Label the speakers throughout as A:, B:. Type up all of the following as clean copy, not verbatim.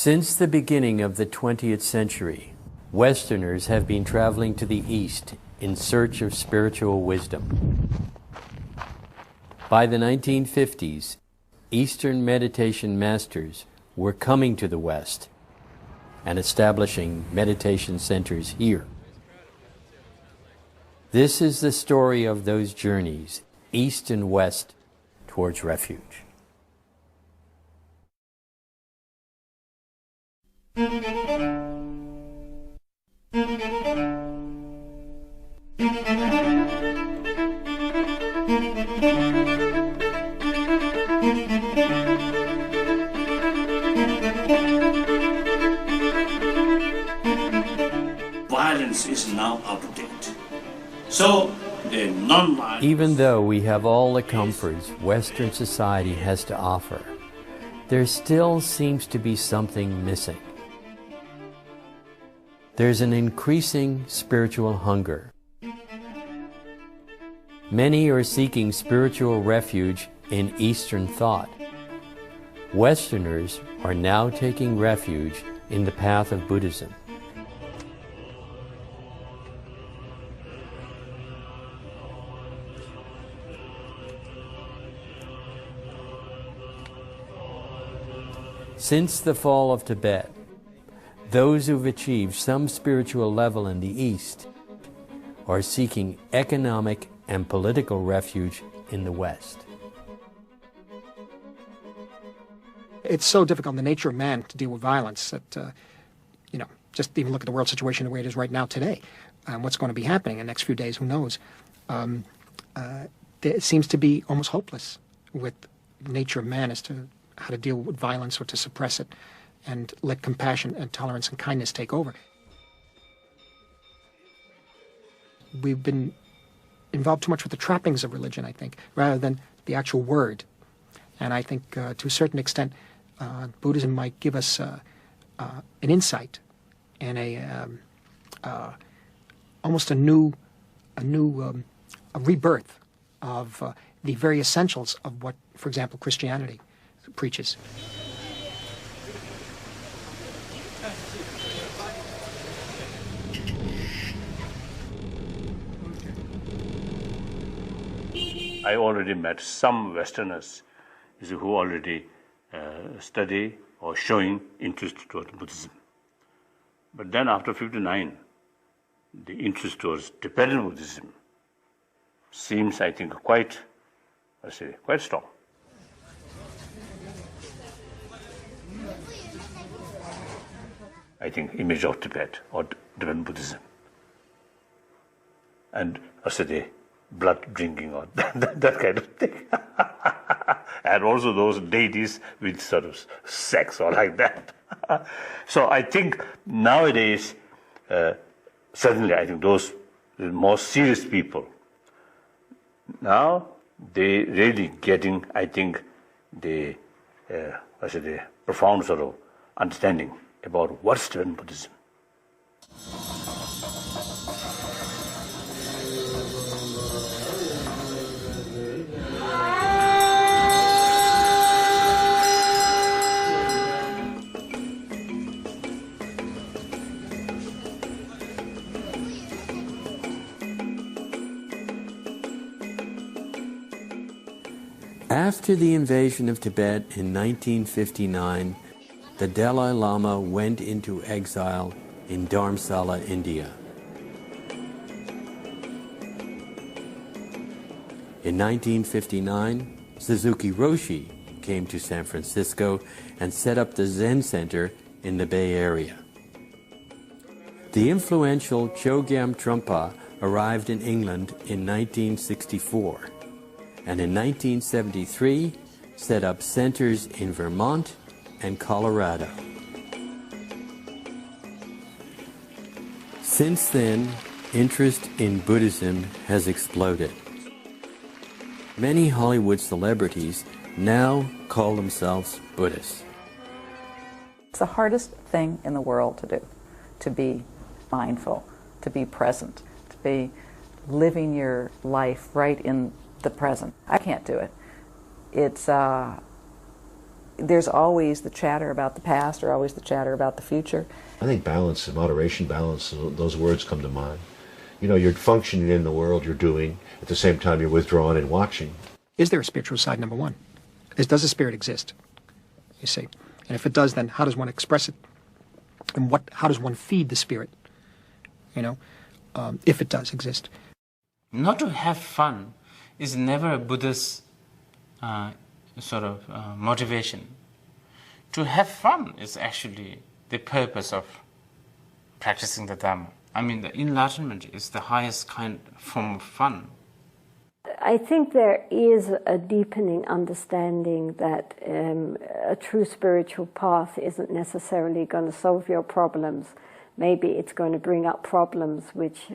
A: Since the beginning of the 20th century, Westerners have been traveling to the East in search of spiritual wisdom. By the 1950s, Eastern meditation masters were coming to the West and establishing meditation centers here. This is the story of those journeys, East and West, towards refuge.
B: Violence is now out of date. So, the non-violence...
A: Even though we have all the comforts Western society has to offer, there still seems to be something missing. There's an increasing spiritual hunger. Many are seeking spiritual refuge in Eastern thought. Westerners are now taking refuge in the path of Buddhism. Since the fall of Tibet, those who've achieved some spiritual level in the East are seeking economic and political refuge in the West.
C: It's so difficult in the nature of man to deal with violence that, just even look at the world situation the way it is right now today. What's going to be happening in the next few days, who knows? It seems to be almost hopeless with the nature of man as to how to deal with violence or to suppress it and let compassion and tolerance and kindness take over. We've been involved too much with the trappings of religion, I think, rather than the actual word. And I think to a certain extent, Buddhism might give us an insight and almost a rebirth of the very essentials of what, for example, Christianity preaches.
B: I already met some Westerners who already study or showing interest toward Buddhism. But then after 59, the interest towards Tibetan Buddhism seems, I think, quite strong. I think image of Tibet or Tibetan Buddhism. And blood drinking or that kind of thing. And also those deities with sort of sex or like that. So I think nowadays, certainly I think those more serious people, now they really getting, I think, the profound sort of understanding about what's Tibetan Buddhism.
A: After the invasion of Tibet in 1959, the Dalai Lama went into exile in Dharamsala, India. In 1959, Suzuki Roshi came to San Francisco and set up the Zen Center in the Bay Area. The influential Chogyam Trungpa arrived in England in 1964, and in 1973 set up centers in Vermont and Colorado. Since then, interest in Buddhism has exploded. Many Hollywood celebrities now call themselves Buddhists.
D: It's the hardest thing in the world to do, to be mindful, to be present, to be living your life right in the present. I can't do it. It's there's always the chatter about the past or always the chatter about the future.
E: I think balance, moderation, balance, those words come to mind. You know, you're functioning in the world, you're doing, at the same time you're withdrawn and watching.
C: Is there a spiritual side, number one? Does a spirit exist? You see. And if it does, then how does one express it? And how does one feed the spirit? You know, if it does exist.
F: Not to have fun is never a Buddhist motivation. To have fun is actually the purpose of practicing the Dhamma. I mean, the enlightenment is the highest form of fun.
G: I think there is a deepening understanding that a true spiritual path isn't necessarily going to solve your problems. Maybe it's going to bring up problems which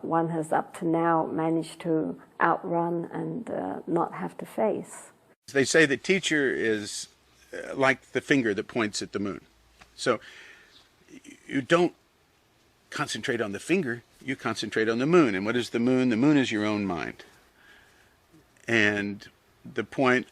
G: one has up to now managed to outrun and not have to face.
H: They say the teacher is like the finger that points at the moon. So you don't concentrate on the finger, you concentrate on the moon. And what is the moon? The moon is your own mind. And the point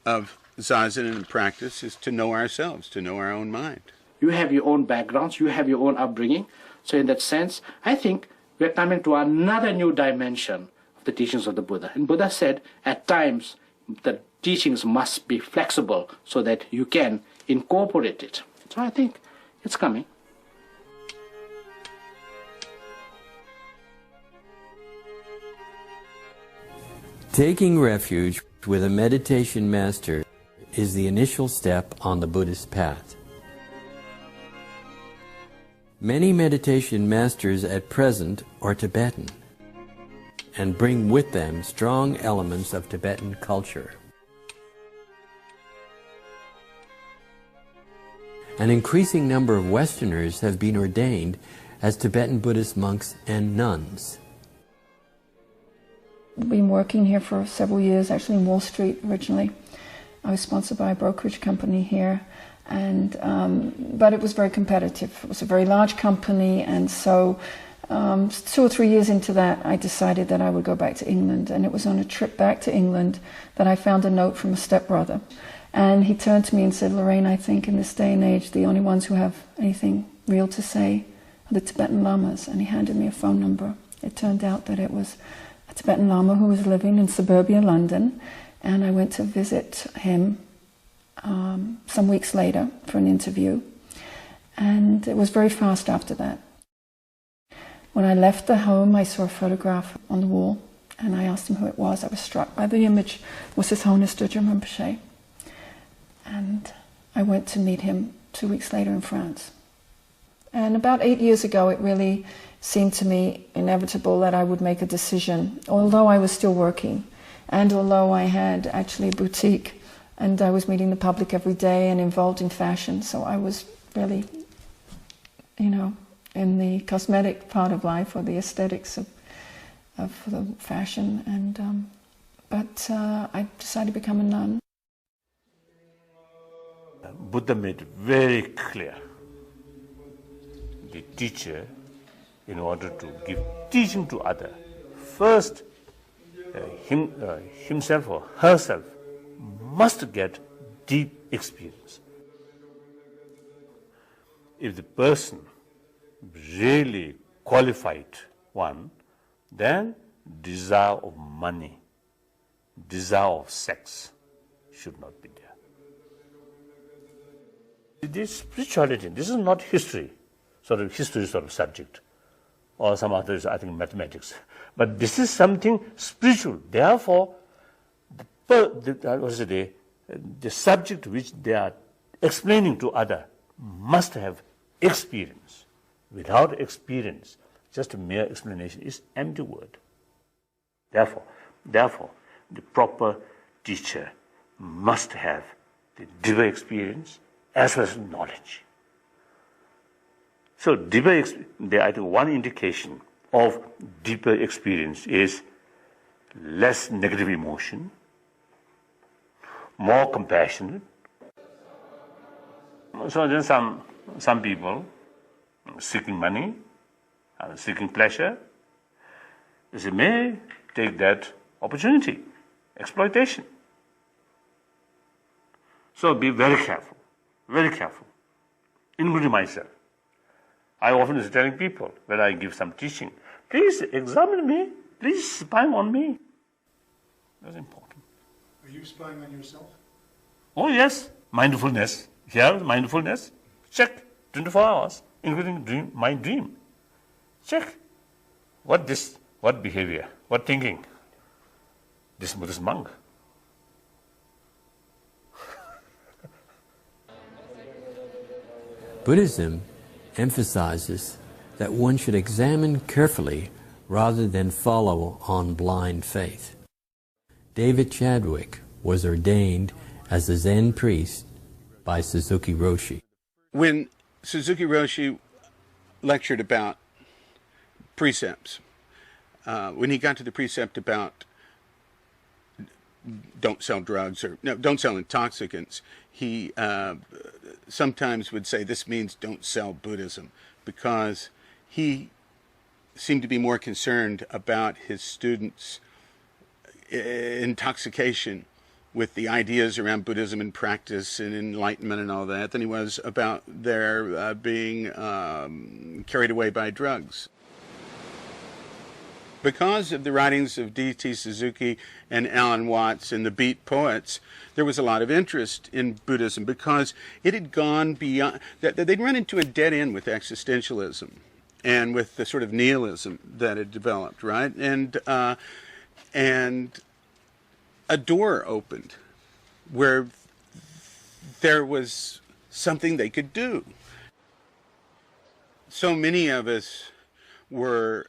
H: of Zazen and practice is to know ourselves, to know our own mind.
I: You have your own backgrounds, you have your own upbringing. So in that sense, I think we're coming to another new dimension of the teachings of the Buddha. And Buddha said, at times, the teachings must be flexible so that you can incorporate it. So I think it's coming.
A: Taking refuge with a meditation master is the initial step on the Buddhist path. Many meditation masters at present are Tibetan and bring with them strong elements of Tibetan culture. An increasing number of Westerners have been ordained as Tibetan Buddhist monks and nuns.
J: I've been working here for several years, actually in Wall Street originally. I was sponsored by a brokerage company here, and but it was very competitive. It was a very large company, and so 2 or 3 years into that, I decided that I would go back to England. And it was on a trip back to England that I found a note from a stepbrother. And he turned to me and said, "Lorraine, I think in this day and age, the only ones who have anything real to say are the Tibetan Lamas." And he handed me a phone number. It turned out that it was a Tibetan Lama who was living in suburbia London, and I went to visit him some weeks later for an interview, and it was very fast after that. When I left the home, I saw a photograph on the wall, and I asked him who it was. I was struck by the image. It was His Holiness Dudjom Rinpoche, and I went to meet him 2 weeks later in France. And about 8 years ago, it really seemed to me inevitable that I would make a decision, although I was still working, and although I had actually a boutique, and I was meeting the public every day and involved in fashion, so I was really, you know, in the cosmetic part of life, or the aesthetics of the fashion, and but I decided to become a nun.
B: Buddha made very clear, the teacher, in order to give teaching to others, first himself or herself must get deep experience. If the person really qualified one, then desire of money, desire of sex should not be there. This spirituality, this is not history, history sort of subject, or some others, I think, mathematics. But this is something spiritual. Therefore, the subject which they are explaining to others must have experience. Without experience, just a mere explanation is empty word. Therefore, the proper teacher must have the deeper experience as well as knowledge. So I think one indication of deeper experience is less negative emotion, more compassionate. So then some people seeking money, seeking pleasure, they may take that opportunity, exploitation. So be very careful, including myself. I often is telling people when I give some teaching, please examine me, please spy on me. That's important.
K: Are you spying on yourself?
B: Oh yes, mindfulness. Here, mindfulness. Check 24 hours, including my dream. Check what behavior, what thinking. This Buddhist monk.
A: Buddhism emphasizes that one should examine carefully rather than follow on blind faith. David Chadwick was ordained as a Zen priest by Suzuki Roshi.
H: When Suzuki Roshi lectured about precepts, when he got to the precept about don't sell drugs or no, don't sell intoxicants, he sometimes would say this means don't sell Buddhism, because he seemed to be more concerned about his students' intoxication with the ideas around Buddhism and practice and enlightenment and all that than he was about their being carried away by drugs. Because of the writings of D.T. Suzuki and Alan Watts and the Beat poets, there was a lot of interest in Buddhism because it had gone beyond, they'd run into a dead end with existentialism and with the sort of nihilism that had developed, right? And a door opened where there was something they could do. So many of us were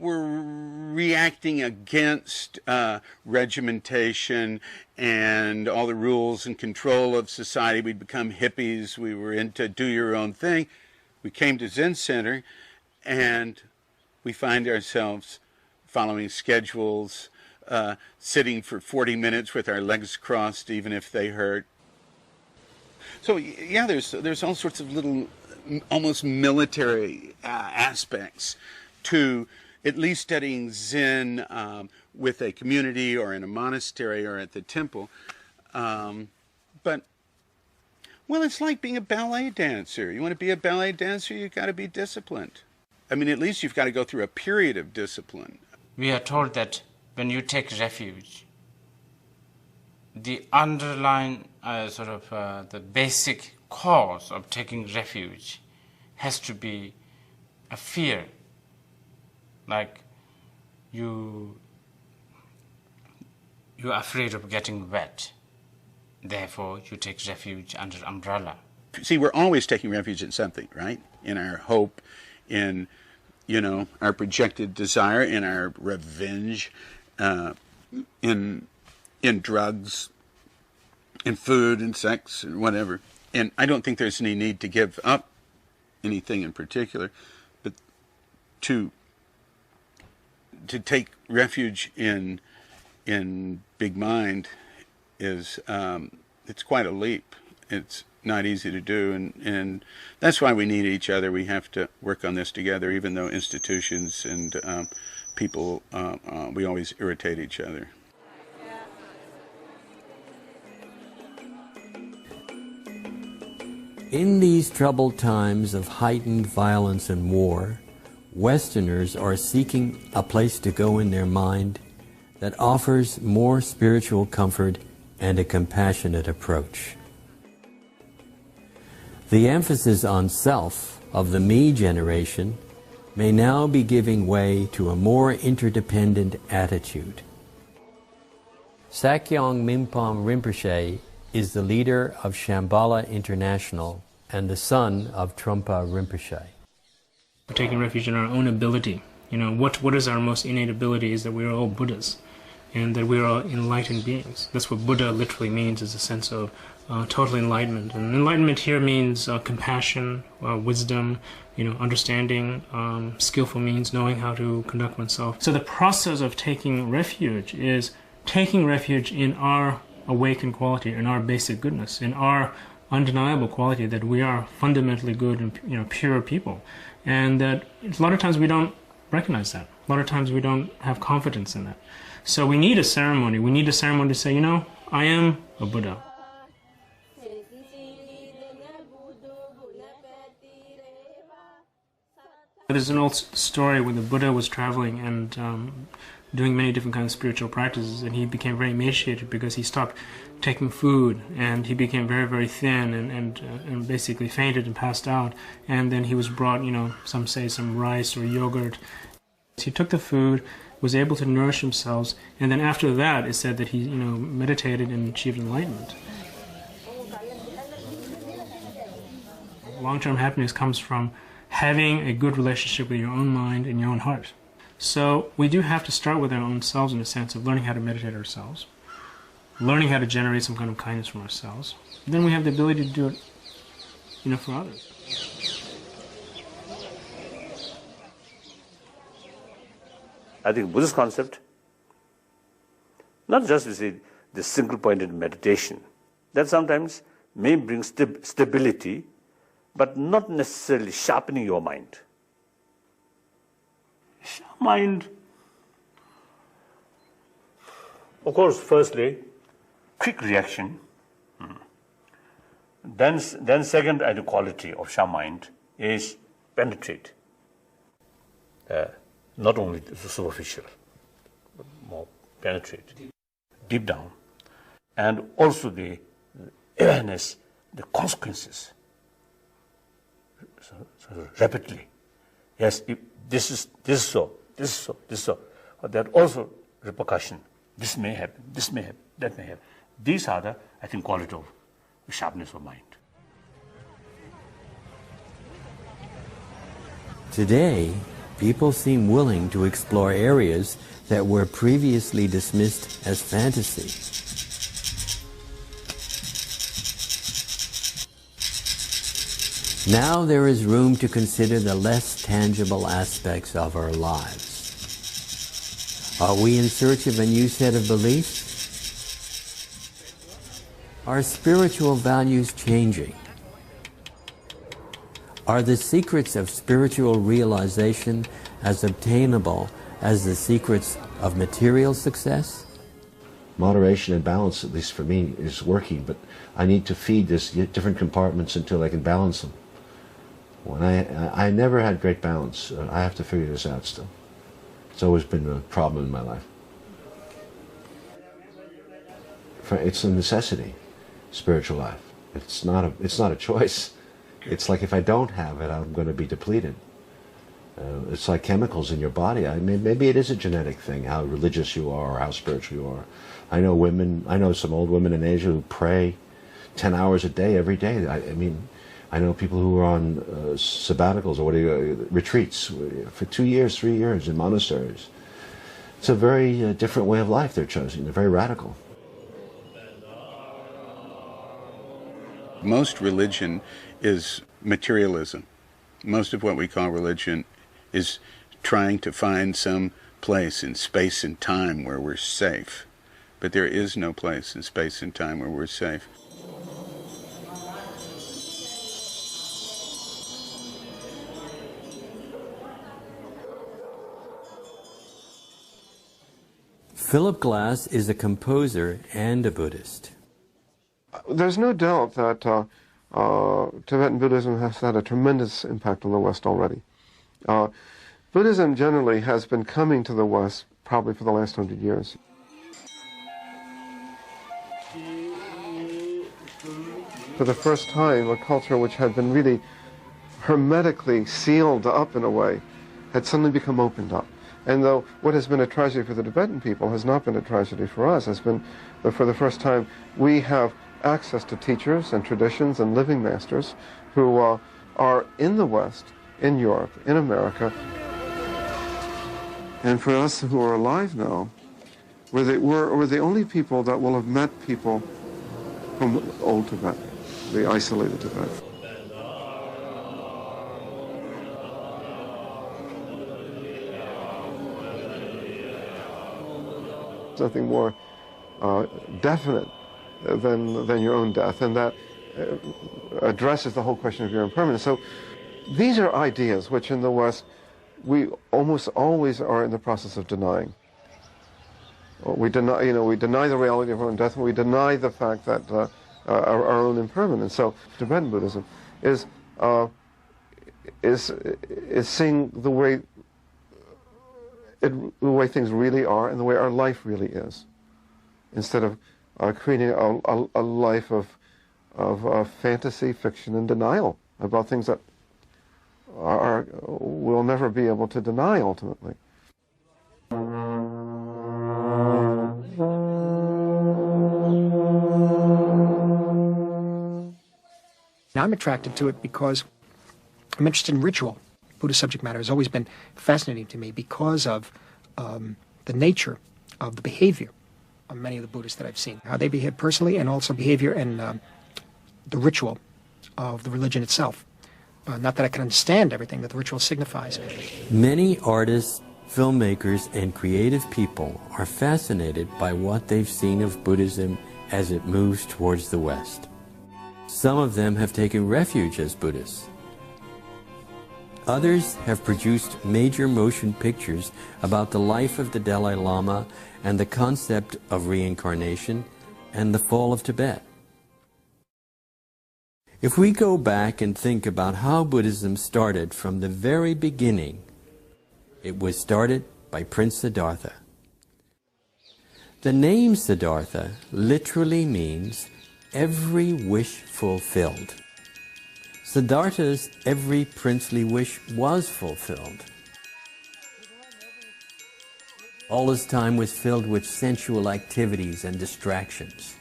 H: reacting against regimentation and all the rules and control of society. We'd become hippies. We were into do your own thing. We came to Zen Center and we find ourselves following schedules, sitting for 40 minutes with our legs crossed even if they hurt. So yeah, there's all sorts of little almost military aspects to at least studying Zen with a community or in a monastery or at the temple. But, well, it's like being a ballet dancer. You want to be a ballet dancer, you've got to be disciplined. I mean, at least you've got to go through a period of discipline.
F: We are told that when you take refuge, the underlying the basic cause of taking refuge has to be a fear, like you're afraid of getting wet, therefore you take refuge under umbrella.
H: See, we're always taking refuge in something, right? In our hope, in, our projected desire, in our revenge, in drugs, in food and sex and whatever. And I don't think there's any need to give up anything in particular, but to take refuge in big mind is it's quite a leap. It's not easy to do, and that's why we need each other. We have to work on this together, even though institutions and people, we always irritate each other.
A: In these troubled times of heightened violence and war, Westerners are seeking a place to go in their mind that offers more spiritual comfort and a compassionate approach. The emphasis on self of the me generation may now be giving way to a more interdependent attitude. Sakyong Mimpong Rinpoche is the leader of Shambhala International and the son of Trungpa Rinpoche.
L: We're taking refuge in our own ability. What is our most innate ability is that we are all Buddhas and that we are all enlightened beings. That's what Buddha literally means, is a sense of total enlightenment. And enlightenment here means compassion, wisdom, understanding, skillful means, knowing how to conduct oneself. So the process of taking refuge is taking refuge in our awakened quality, in our basic goodness, in our undeniable quality that we are fundamentally good and pure people, and that a lot of times we don't recognize that. A lot of times we don't have confidence in that. So we need a ceremony. We need a ceremony to say, I am a Buddha. There's an old story where the Buddha was traveling and doing many different kinds of spiritual practices, and he became very emaciated because he stopped taking food, and he became very, very thin and basically fainted and passed out. And then he was brought, some say some rice or yogurt. He took the food, was able to nourish himself, and then after that it's said that he, meditated and achieved enlightenment. Long-term happiness comes from having a good relationship with your own mind and your own heart. So we do have to start with our own selves in the sense of learning how to meditate ourselves, learning how to generate some kind of kindness from ourselves. Then we have the ability to do it, for others.
B: I think Buddhist concept, not just the single-pointed meditation, that sometimes may bring stability, but not necessarily sharpening your mind. Mind, of course, firstly, quick reaction. Then second, the quality of sharp mind is penetrate. Not only the superficial, but more penetrate, deep down. And also the awareness, the consequences. So rapidly. Yes, if this is so. But there are also repercussion. This may happen, that may happen. These are the, I think, quality of sharpness of mind.
A: Today, people seem willing to explore areas that were previously dismissed as fantasy. Now there is room to consider the less tangible aspects of our lives. Are we in search of a new set of beliefs? Are spiritual values changing? Are the secrets of spiritual realization as obtainable as the secrets of material success?
E: Moderation and balance, at least for me, is working, but I need to feed this different compartments until I can balance them. When I never had great balance. I have to figure this out still. It's always been a problem in my life. It's a necessity, spiritual life. It's not a choice. It's like if I don't have it, I'm going to be depleted. It's like chemicals in your body. Maybe it is a genetic thing, how religious you are or how spiritual you are. I know some old women in Asia who pray 10 hours a day every day. I know people who are on sabbaticals or retreats for 2 years, 3 years in monasteries. It's a very different way of life they're choosing. They're very radical.
H: Most religion is materialism. Most of what we call religion is trying to find some place in space and time where we're safe. But there is no place in space and time where we're safe.
A: Philip Glass is a composer and a Buddhist.
M: There's no doubt that Tibetan Buddhism has had a tremendous impact on the West already. Buddhism generally has been coming to the West probably for the last 100 years. For the first time, a culture which had been really hermetically sealed up in a way had suddenly become opened up. And though what has been a tragedy for the Tibetan people has not been a tragedy for us, has been that for the first time we have access to teachers and traditions and living masters who are in the West, in Europe, in America. And for us who are alive now, we're the only people that will have met people from old Tibet, the isolated Tibet. Nothing more definite than your own death, and that addresses the whole question of your impermanence. So these are ideas which in the West we almost always are in the process of denying. We deny the reality of our own death, and we deny the fact that our own impermanence. So Tibetan Buddhism is is seeing the way things really are and the way our life really is, instead of creating a life of fantasy, fiction, and denial about things that we'll never be able to deny ultimately.
C: I'm attracted to it because I'm interested in ritual. Buddhist subject matter has always been fascinating to me because of the nature of the behavior of many of the Buddhists that I've seen, how they behave personally, and also behavior and the ritual of the religion itself. Not that I can understand everything that the ritual signifies.
A: Many artists, filmmakers, and creative people are fascinated by what they've seen of Buddhism as it moves towards the West. Some of them have taken refuge as Buddhists. Others have produced major motion pictures about the life of the Dalai Lama and the concept of reincarnation and the fall of Tibet. If we go back and think about how Buddhism started from the very beginning, it was started by Prince Siddhartha. The name Siddhartha literally means every wish fulfilled. Siddhartha's every princely wish was fulfilled. All his time was filled with sensual activities and distractions.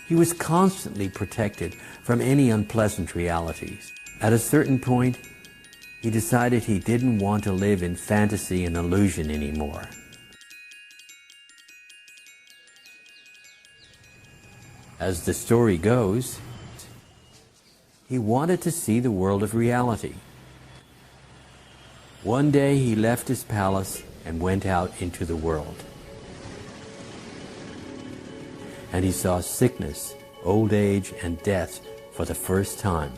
A: He was constantly protected from any unpleasant realities. At a certain point, he decided he didn't want to live in fantasy and illusion anymore. As the story goes, he wanted to see the world of reality. One day he left his palace and went out into the world. And he saw sickness, old age, and death for the first time.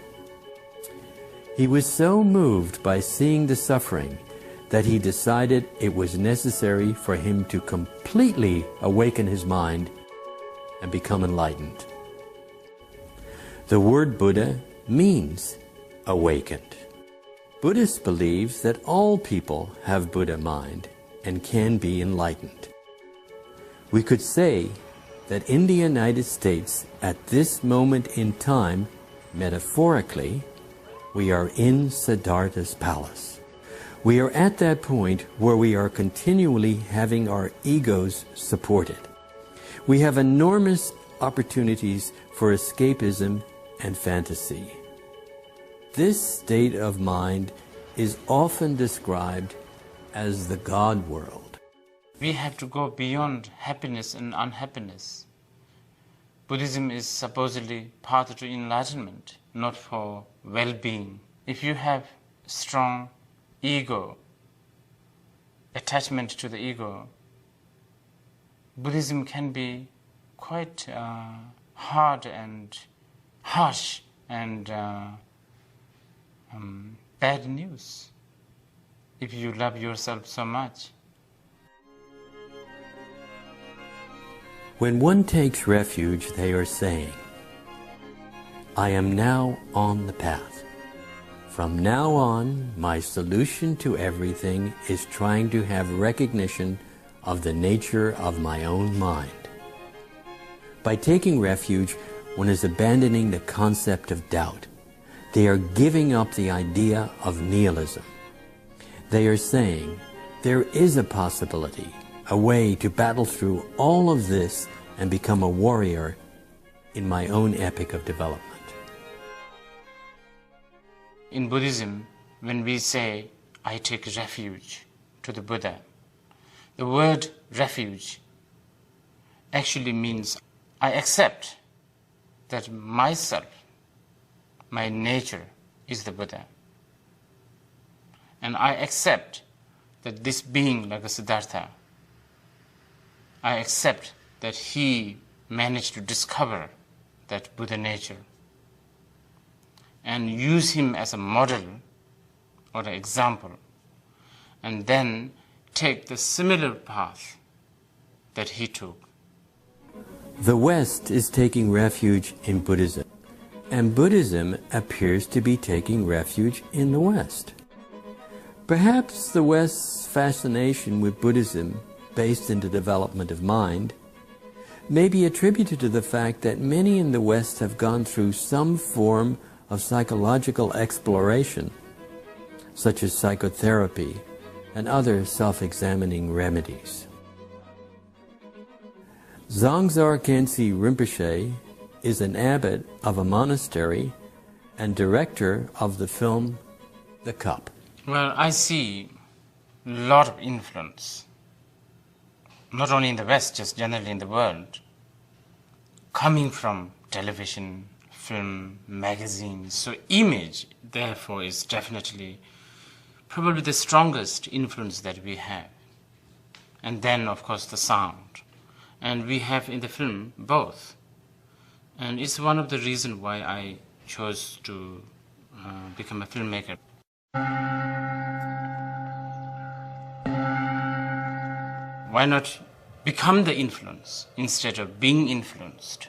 A: He was so moved by seeing the suffering that he decided it was necessary for him to completely awaken his mind and become enlightened. The word Buddha means awakened. Buddhists believe that all people have Buddha mind and can be enlightened. We could say that in the United States, at this moment in time, metaphorically, we are in Siddhartha's palace. We are at that point where we are continually having our egos supported. We have enormous opportunities for escapism and fantasy. This state of mind is often described as the God world.
F: We have to go beyond happiness and unhappiness. Buddhism is supposedly path to enlightenment, not for well-being. If you have strong ego, attachment to the ego, Buddhism can be quite hard and harsh and bad news if you love yourself so much.
A: When one takes refuge, they are saying, I am now on the path. From now on, my solution to everything is trying to have recognition of the nature of my own mind. By taking refuge, one is abandoning the concept of doubt. They are giving up the idea of nihilism. They are saying, there is a possibility, a way to battle through all of this and become a warrior in my own epic of development.
F: In Buddhism, when we say, I take refuge to the Buddha, the word refuge actually means I accept that myself, my nature, is the Buddha. And I accept that this being like a Siddhartha, I accept that he managed to discover that Buddha nature and use him as a model or an example, and then take the similar path that he took.
A: The West is taking refuge in Buddhism. and Buddhism appears to be taking refuge in the West. Perhaps the West's fascination with Buddhism, based in the development of mind, may be attributed to the fact that many in the West have gone through some form of psychological exploration, such as psychotherapy and other self-examining remedies. Zangzar Khyentse Rinpoche is an abbot of a monastery and director of the film The Cup.
F: Well, I see a lot of influence, not only in the West, just generally in the world, coming from television, film, magazines. So image, therefore, is definitely probably the strongest influence that we have. And then, of course, the sound. And we have in the film both. And it's one of the reasons why I chose to become a filmmaker. Why not become the influence instead of being influenced?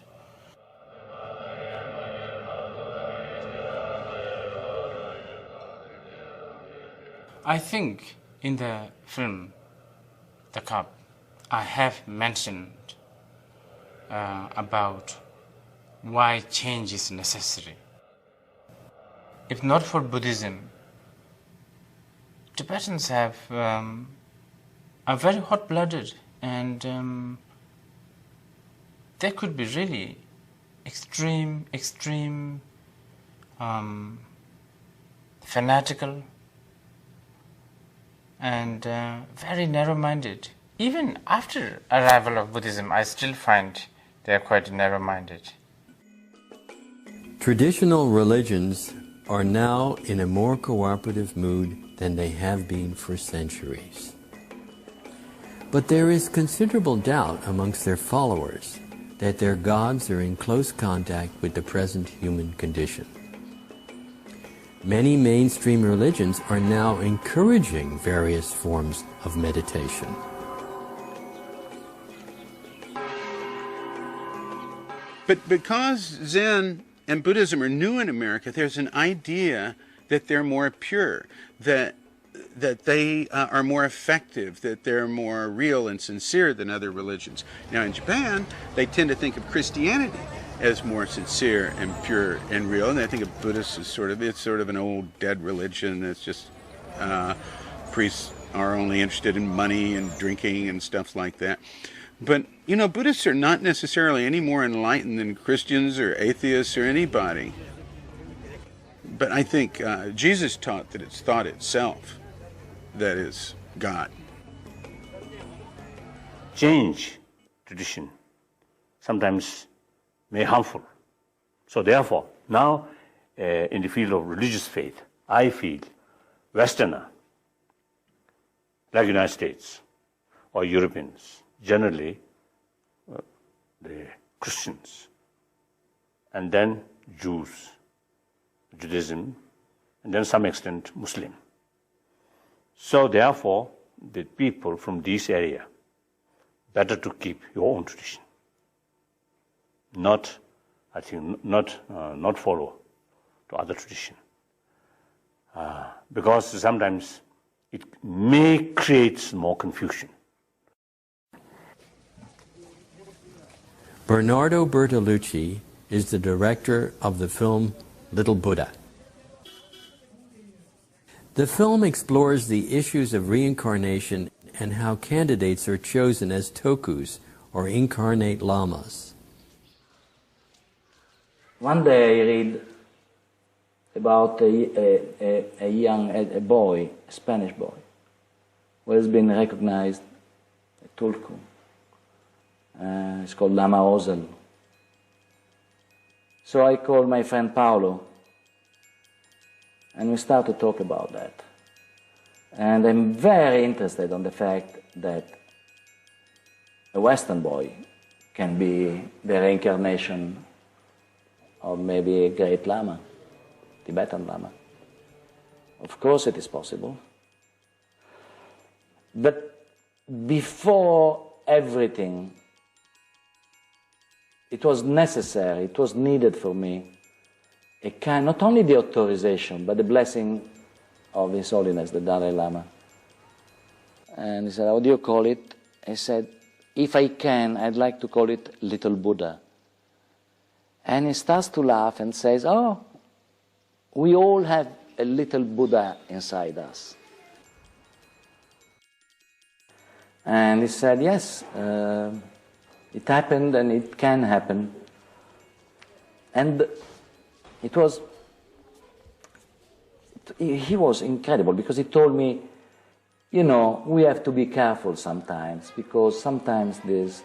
F: I think in the film, The Cup, I have mentioned about why change is necessary. If not for Buddhism, Tibetans are very hot-blooded, and they could be really extreme, fanatical, and very narrow-minded. Even after arrival of Buddhism, I still find they are quite narrow-minded.
A: Traditional religions are now in a more cooperative mood than they have been for centuries. But there is considerable doubt amongst their followers that their gods are in close contact with the present human condition. Many mainstream religions are now encouraging various forms of meditation.
H: But because Zen and Buddhism are new in America, there's an idea that they're more pure, that they are more effective, that they're more real and sincere than other religions. Now in Japan, they tend to think of Christianity as more sincere and pure and real, and they think of Buddhists as sort of an old dead religion that's just priests are only interested in money and drinking and stuff like that. But, you know, Buddhists are not necessarily any more enlightened than Christians or atheists or anybody. But I think Jesus taught that it's thought itself that is God.
B: Change tradition sometimes may harmful. So therefore, now in the field of religious faith, I feel Westerner, like United States or Europeans, generally the Christians, and then Jews, Judaism, and then some extent Muslim. So therefore, the people from this area, better to keep your own tradition. Not, I think, not follow to other tradition. Because sometimes it may create more confusion.
A: Bernardo Bertolucci is the director of the film Little Buddha. The film explores the issues of reincarnation and how candidates are chosen as tokus, or incarnate lamas.
N: One day I read about a boy, a Spanish boy, who has been recognized, a tulku. It's called Lama Ozel. So I called my friend Paolo, and we start to talk about that. And I'm very interested on the fact that a Western boy can be the reincarnation of maybe a great Lama, Tibetan Lama. Of course it is possible. But before everything, it was necessary, it was needed for me not only the authorization, but the blessing of His Holiness, the Dalai Lama. And he said, how do you call it? I said, if I can, I'd like to call it Little Buddha. And he starts to laugh and says, oh, we all have a little Buddha inside us. And he said, yes, it happened and it can happen. And he was incredible, because he told me, you know, we have to be careful sometimes, because sometimes this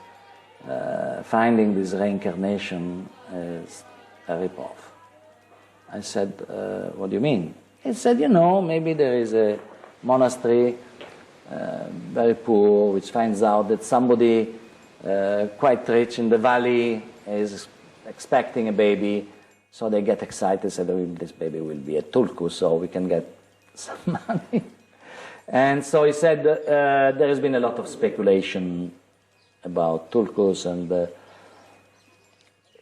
N: finding this reincarnation is a rip-off. I said, what do you mean? He said, you know, maybe there is a monastery, very poor, which finds out that somebody quite rich in the valley is expecting a baby, so they get excited, said, oh, this baby will be a tulku, so we can get some money. And so he said, there has been a lot of speculation about tulkus, and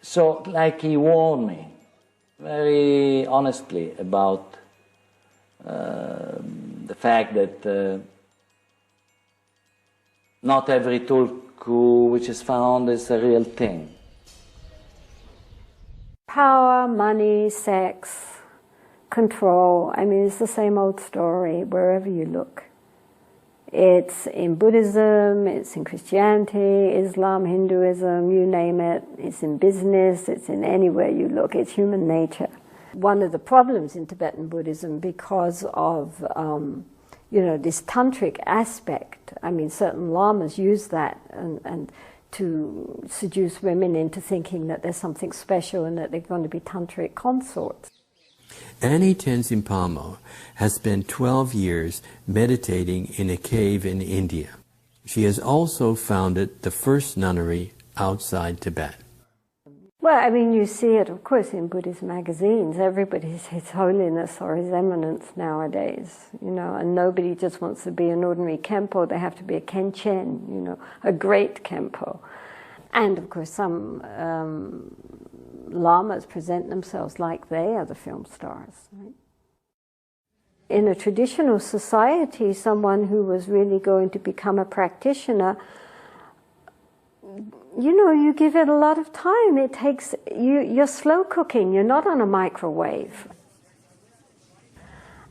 N: so like he warned me very honestly about the fact that not every tulku which is found is a real thing.
G: Power, money, sex, control, I mean, it's the same old story wherever you look. It's in Buddhism, it's in Christianity, Islam, Hinduism, you name it. It's in business, it's in anywhere you look. It's human nature. One of the problems in Tibetan Buddhism, because of this tantric aspect, I mean, certain lamas use that and to seduce women into thinking that there's something special and that they're going to be tantric consorts.
A: Annie Tenzin Palmo has spent 12 years meditating in a cave in India. She has also founded the first nunnery outside Tibet.
G: Well, I mean, you see it, of course, in Buddhist magazines. Everybody's His Holiness or His Eminence nowadays, and nobody just wants to be an ordinary Khenpo. They have to be a Khenchen, a great Khenpo. And, of course, some lamas present themselves like they are the film stars. Right? In a traditional society, someone who was really going to become a practitioner, you give it a lot of time. It takes, you're slow cooking, you're not on a microwave.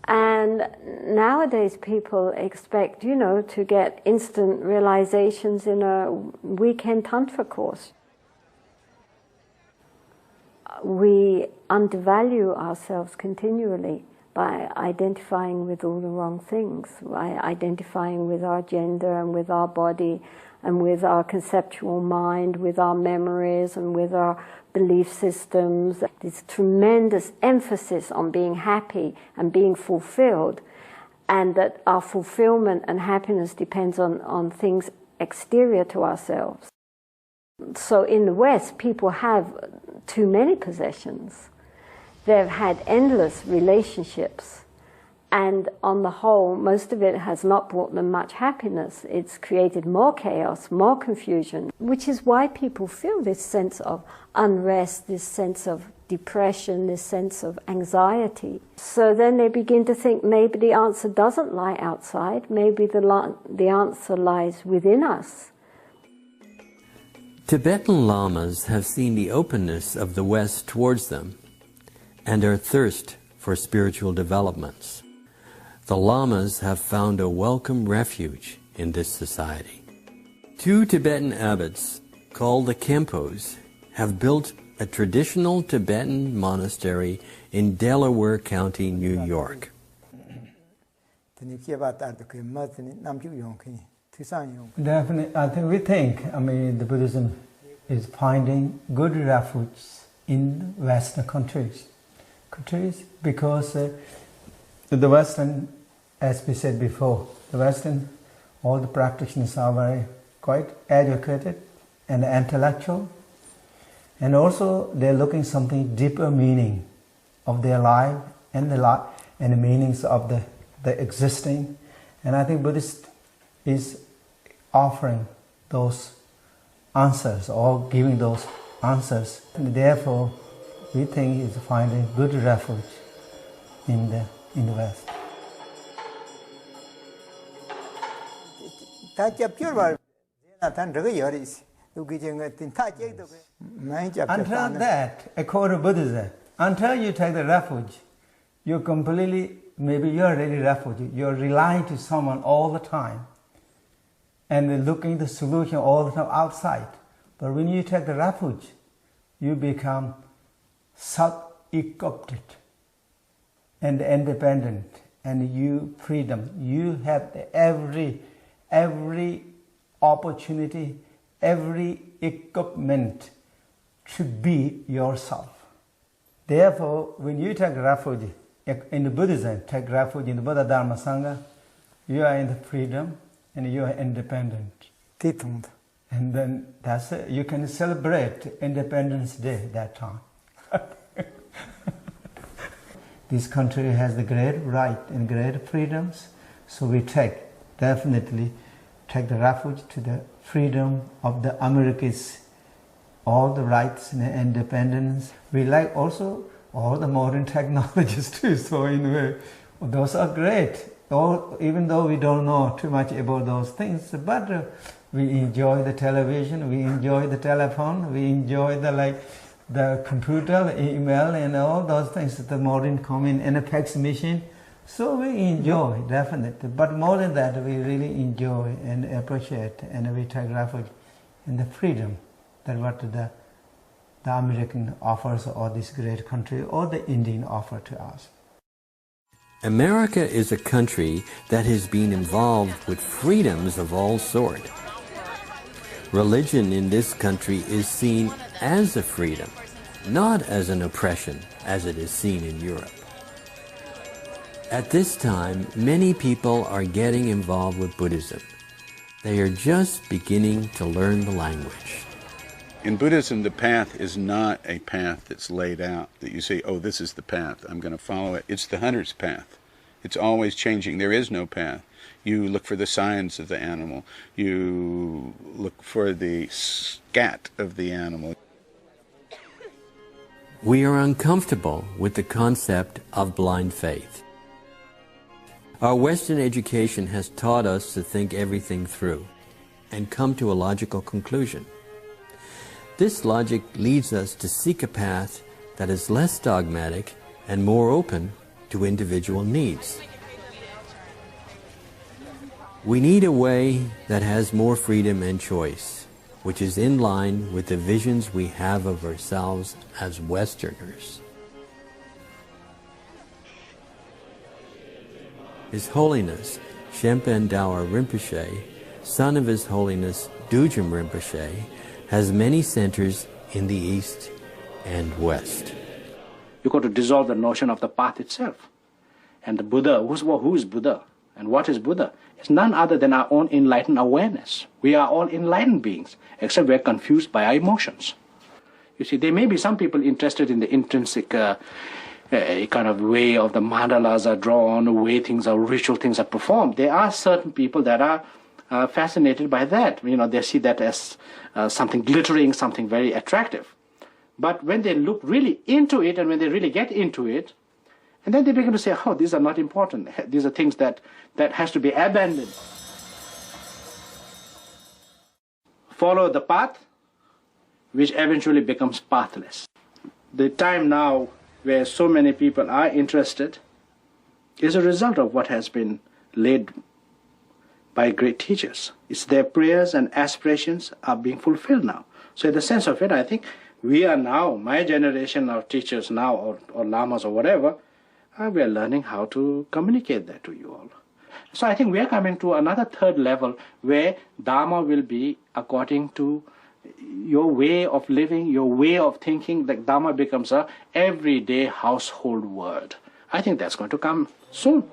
G: And nowadays people expect, to get instant realizations in a weekend tantra course. We undervalue ourselves continually by identifying with all the wrong things, by identifying with our gender and with our body and with our conceptual mind, with our memories and with our belief systems. This tremendous emphasis on being happy and being fulfilled, and that our fulfillment and happiness depends on things exterior to ourselves. So in the West, people have too many possessions. They've had endless relationships, and on the whole, most of it has not brought them much happiness. It's created more chaos, more confusion, which is why people feel this sense of unrest, this sense of depression, this sense of anxiety. So then they begin to think maybe the answer doesn't lie outside, maybe the answer lies within us.
A: Tibetan lamas have seen the openness of the West towards them and their thirst for spiritual developments. The lamas have found a welcome refuge in this society. Two Tibetan abbots, called the Khenpos, have built a traditional Tibetan monastery in Delaware County, New York.
O: Definitely, we think, the Buddhism is finding good refuge in Western countries because the Western, as we said before, the Western, all the practitioners are quite educated and intellectual, and also they're looking something deeper meaning of their life and the meanings of the existing, and I think Buddhist is offering those answers or giving those answers. And therefore, we think is finding good refuge in the West. Until that, according to Buddhism, until you take the refuge, you're completely, maybe you're really refuge, you're relying to someone all the time and looking the solution all the time outside. But when you take the refuge, you become self-equipped and independent, and you freedom. You have every opportunity, every equipment to be yourself. Therefore, when you take refuge in the Buddhism, take refuge in the Buddha Dharma Sangha, you are in the freedom and you are independent. And then that's it. You can celebrate Independence Day that time. This country has the great right and great freedoms, so we definitely take the refuge to the freedom of the Americans, all the rights and independence. We like also all the modern technologies too, so in a way, those are great. Even though we don't know too much about those things, but we enjoy the television, we enjoy the telephone, we enjoy the computer, the email, and all those things, the modern common and a fax machine. So we enjoy, definitely. But more than that, we really enjoy and appreciate, and we take refuge in the freedom that what the American offers, or this great country, or the Indian offer to us.
A: America is a country that has been involved with freedoms of all sorts. Religion in this country is seen as a freedom, not as an oppression as it is seen in Europe. At this time, many people are getting involved with Buddhism. They are just beginning to learn the language.
H: In Buddhism, the path is not a path that's laid out, that you say, oh, this is the path, I'm going to follow it. It's the hunter's path. It's always changing. There is no path. You look for the signs of the animal. You look for the scat of the animal.
A: We are uncomfortable with the concept of blind faith. Our Western education has taught us to think everything through and come to a logical conclusion. This logic leads us to seek a path that is less dogmatic and more open to individual needs. We need a way that has more freedom and choice, which is in line with the visions we have of ourselves as Westerners. His Holiness Shempen Dawa Rinpoche, son of His Holiness Dujum Rinpoche, has many centers in the East and West.
I: You've got to dissolve the notion of the path itself. And the Buddha, who is Buddha? And what is Buddha? It's none other than our own enlightened awareness. We are all enlightened beings, except we're confused by our emotions. You see, there may be some people interested in the intrinsic kind of way of the mandalas are drawn, the way ritual things are performed. There are certain people that are fascinated by that. You know, they see that as something glittering, something very attractive. But when they look really into it, and when they really get into it, and then they begin to say, oh, these are not important. These are things that has to be abandoned. Follow the path, which eventually becomes pathless. The time now where so many people are interested is a result of what has been laid by great teachers. It's their prayers and aspirations are being fulfilled now. So in the sense of it, I think we are now, my generation of teachers now, or lamas or whatever, we are learning how to communicate that to you all. So I think we are coming to another third level where Dharma will be according to your way of living, your way of thinking. Like Dharma becomes a everyday household word. I think that's going to come soon.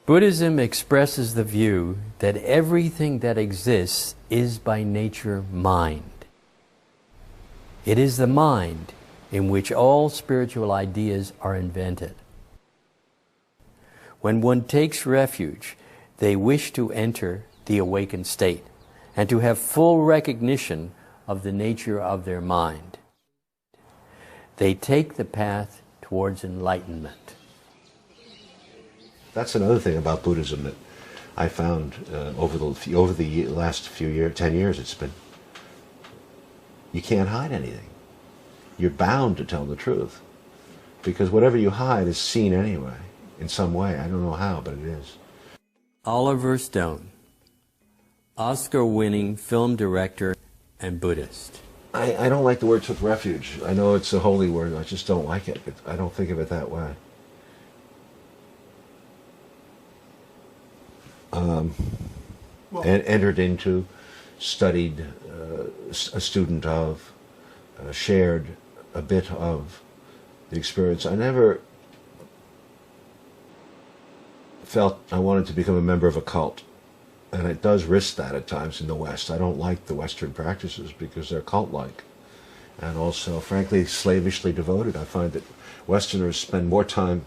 A: Buddhism expresses the view that everything that exists is by nature mind. It is the mind in which all spiritual ideas are invented. When one takes refuge, they wish to enter the awakened state and to have full recognition of the nature of their mind. They take the path towards enlightenment.
E: That's another thing about Buddhism that I found over the last few years, 10 years it's been, you can't hide anything. You're bound to tell the truth. Because whatever you hide is seen anyway, in some way. I don't know how, but it is.
A: Oliver Stone, Oscar-winning film director and Buddhist.
E: I don't like the word took refuge. I know it's a holy word, I just don't like it. I don't think of it that way. And entered into, studied, a student of, shared a bit of the experience. I never felt I wanted to become a member of a cult. And it does risk that at times in the West. I don't like the Western practices because they're cult-like. And also, frankly, slavishly devoted. I find that Westerners spend more time,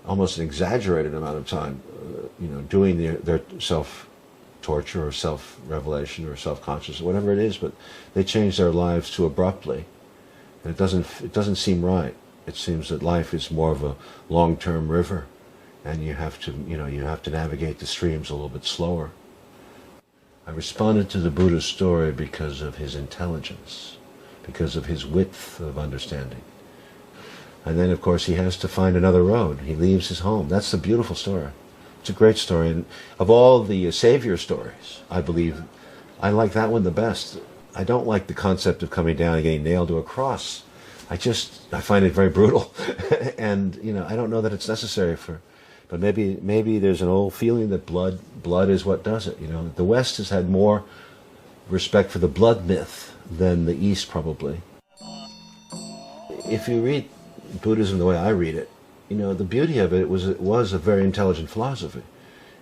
E: almost an exaggerated amount of time, doing their self-torture or self-revelation or self-consciousness, whatever it is, but they change their lives too abruptly. And it doesn't seem right. It seems that life is more of a long-term river, and you have to navigate the streams a little bit slower. I responded to the Buddha's story because of his intelligence, because of his width of understanding. And then, of course, he has to find another road. He leaves his home. That's the beautiful story. It's a great story. And of all the Savior stories, I believe, I like that one the best. I don't like the concept of coming down and getting nailed to a cross. I find it very brutal. And, I don't know that it's necessary but maybe there's an old feeling that blood is what does it. The West has had more respect for the blood myth than the East, probably. If you read Buddhism the way I read it, the beauty of it was a very intelligent philosophy.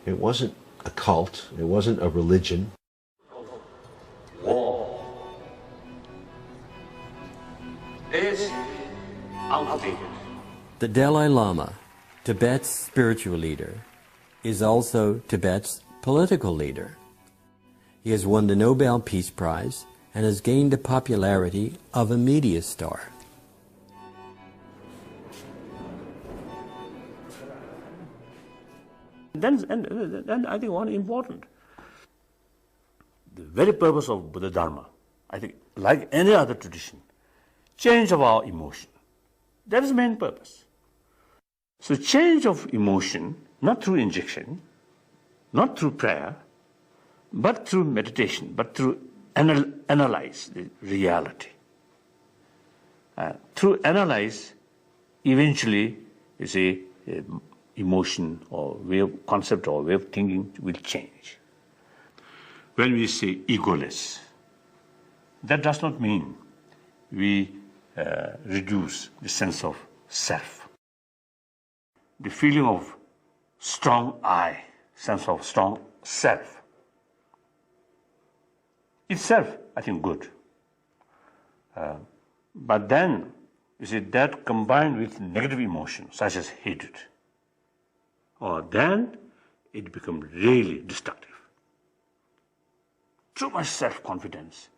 E: It wasn't a cult. It wasn't a religion.
B: War is outdated.
A: The Dalai Lama, Tibet's spiritual leader, is also Tibet's political leader. He has won the Nobel Peace Prize and has gained the popularity of a media star.
B: Then I think one important, the very purpose of Buddha Dharma, I think, like any other tradition, change of our emotion. That is the main purpose. So change of emotion, not through injection, not through prayer, but through meditation, but through analyze the reality. Through analyze, eventually, you see, emotion or concept or way of thinking will change. When we say egoless, that does not mean we reduce the sense of self. The feeling of strong I, sense of strong self, itself, I think, good. But then, you see, that combined with negative emotions, such as hatred, or then it becomes really destructive. Too much self-confidence,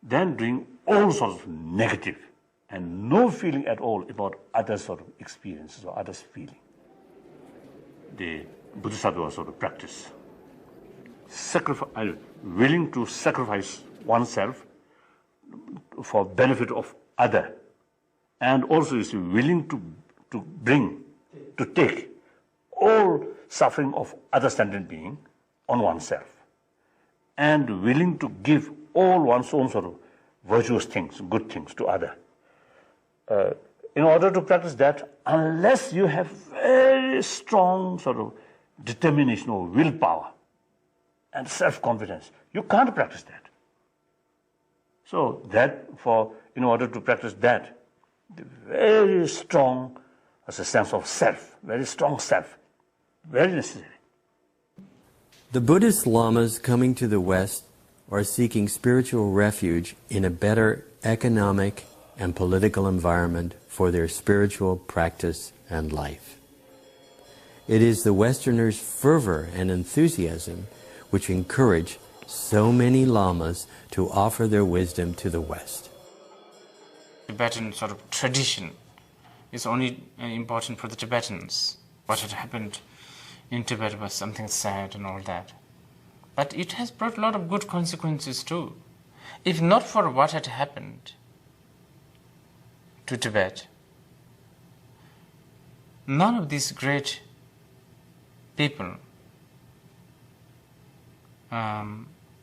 B: then doing all sorts of negative and no feeling at all about other sort of experiences or others' feeling. The Bodhisattva sort of practice, willing to sacrifice oneself for benefit of other, and also is willing to take all suffering of other sentient being on oneself, and willing to give all one's own sort of virtuous things, good things to other. In order to practice that, unless you have very strong sort of determination or willpower and self-confidence, you can't practice that. So in order to practice that, the very strong as a sense of self, very strong self, very necessary.
A: The Buddhist lamas coming to the West are seeking spiritual refuge in a better economic and political environment for their spiritual practice and life. It is the Westerners' fervor and enthusiasm which encourage so many lamas to offer their wisdom to the West.
F: Tibetan sort of tradition is only important for the Tibetans. What had happened in Tibet was something sad and all that. But it has brought a lot of good consequences too. If not for what had happened to Tibet, none of these great people,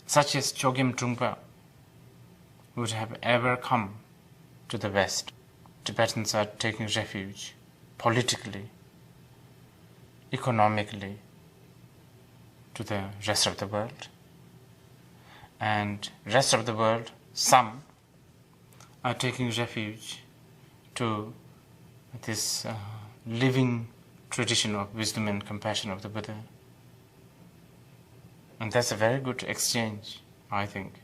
F: such as Chogyam Trungpa, would have ever come to the West. Tibetans are taking refuge politically, economically, to the rest of the world. And rest of the world, some are taking refuge to this living tradition of wisdom and compassion of the Buddha. And that's a very good exchange, I think.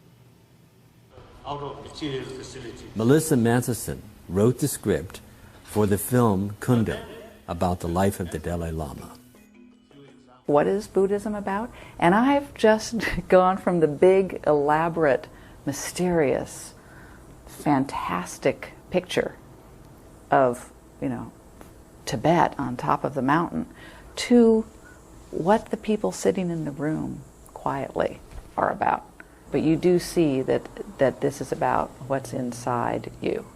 B: Out of material facility.
A: Melissa Matheson wrote the script for the film Kunda about the life of the Dalai Lama.
D: What is Buddhism about? And I've just gone from the big, elaborate, mysterious, fantastic picture of, Tibet on top of the mountain to what the people sitting in the room quietly are about. But you do see that this is about what's inside you,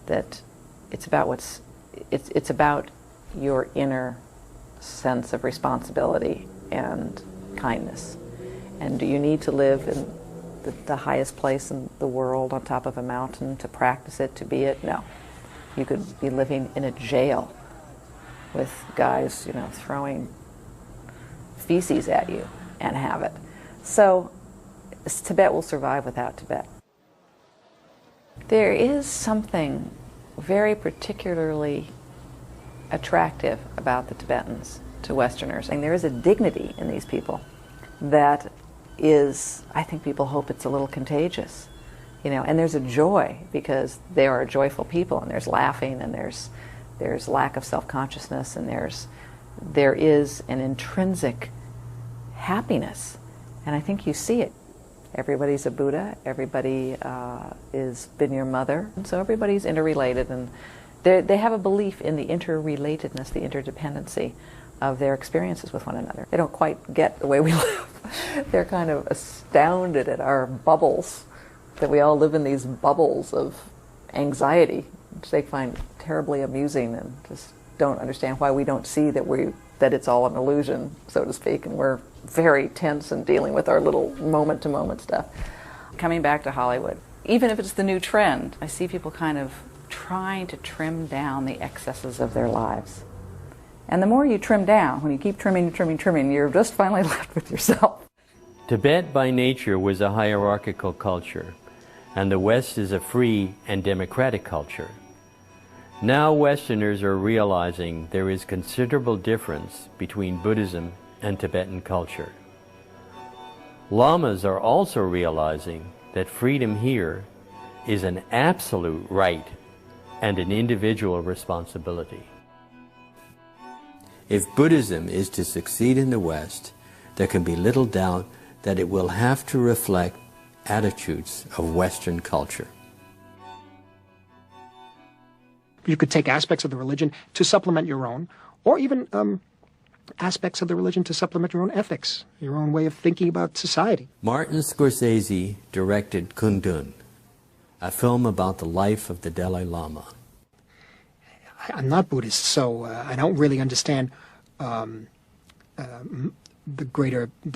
D: that it's about your inner sense of responsibility and kindness. And do you need to live in the highest place in the world on top of a mountain to practice it, to be it? No. You could be living in a jail with guys, throwing feces at you and have it. So Tibet will survive without Tibet. There is something very particularly attractive about the Tibetans to Westerners. And there is a dignity in these people that is, I think people hope it's a little contagious. And there's a joy because they are a joyful people, and there's laughing, and there's lack of self-consciousness, and there is an intrinsic happiness. And I think you see it. Everybody's a Buddha, everybody is been your mother, and so everybody's interrelated, and they have a belief in the interrelatedness, the interdependency of their experiences with one another. They don't quite get the way we live. They're kind of astounded at our bubbles, that we all live in these bubbles of anxiety, which they find terribly amusing and just don't understand why we don't see that it's all an illusion, so to speak, and we're very tense and dealing with our little moment-to-moment stuff. Coming back to Hollywood, even if it's the new trend, I see people kind of trying to trim down the excesses of their lives. And the more you trim down, when you keep trimming, you're just finally left with yourself.
A: Tibet by nature was a hierarchical culture, and the West is a free and democratic culture. Now Westerners are realizing there is considerable difference between Buddhism and Tibetan culture. Lamas are also realizing that freedom here is an absolute right and an individual responsibility. If Buddhism is to succeed in the West, there can be little doubt that it will have to reflect attitudes of Western culture.
C: You could take aspects of the religion to supplement your own, or even aspects of the religion to supplement your own ethics, your own way of thinking about society.
A: Martin Scorsese directed Kundun, a film about the life of the Dalai Lama.
C: I'm not Buddhist, so I don't really understand the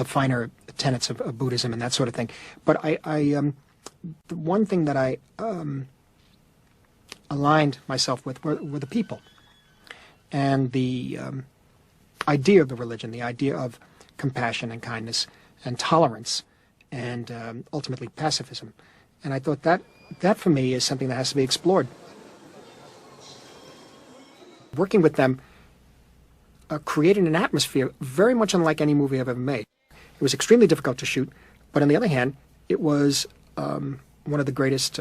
C: finer tenets of Buddhism and that sort of thing. But the one thing that I aligned myself with were the people, and the idea of the religion, the idea of compassion and kindness and tolerance, and ultimately pacifism. And I thought that for me is something that has to be explored. Working with them created an atmosphere very much unlike any movie I've ever made. It was extremely difficult to shoot, but on the other hand, it was one of the greatest,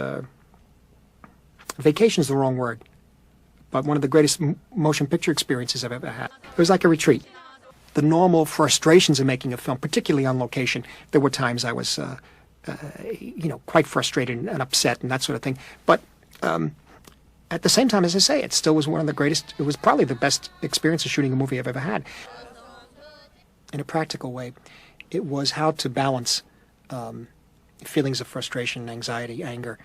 C: vacation is the wrong word, but one of the greatest motion picture experiences I've ever had. It was like a retreat. The normal frustrations of making a film, particularly on location, there were times I was, quite frustrated and upset and that sort of thing. But at the same time, as I say, it still was one of the greatest, it was probably the best experience of shooting a movie I've ever had. In a practical way, it was how to balance feelings of frustration, anxiety, anger,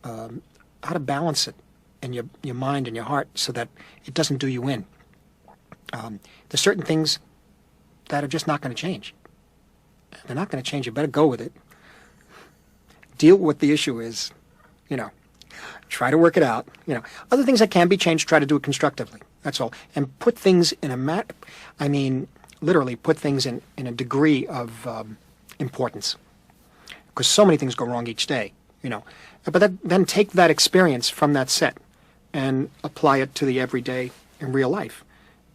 C: how to balance it in your mind and your heart so that it doesn't do you in. There's certain things that are just not going to change. They're not going to change. You better go with it. Deal with what the issue is, try to work it out. Other things that can be changed, try to do it constructively. That's all. And put things in literally put things in a degree of importance. Because so many things go wrong each day, But then take that experience from that set and apply it to the everyday in real life.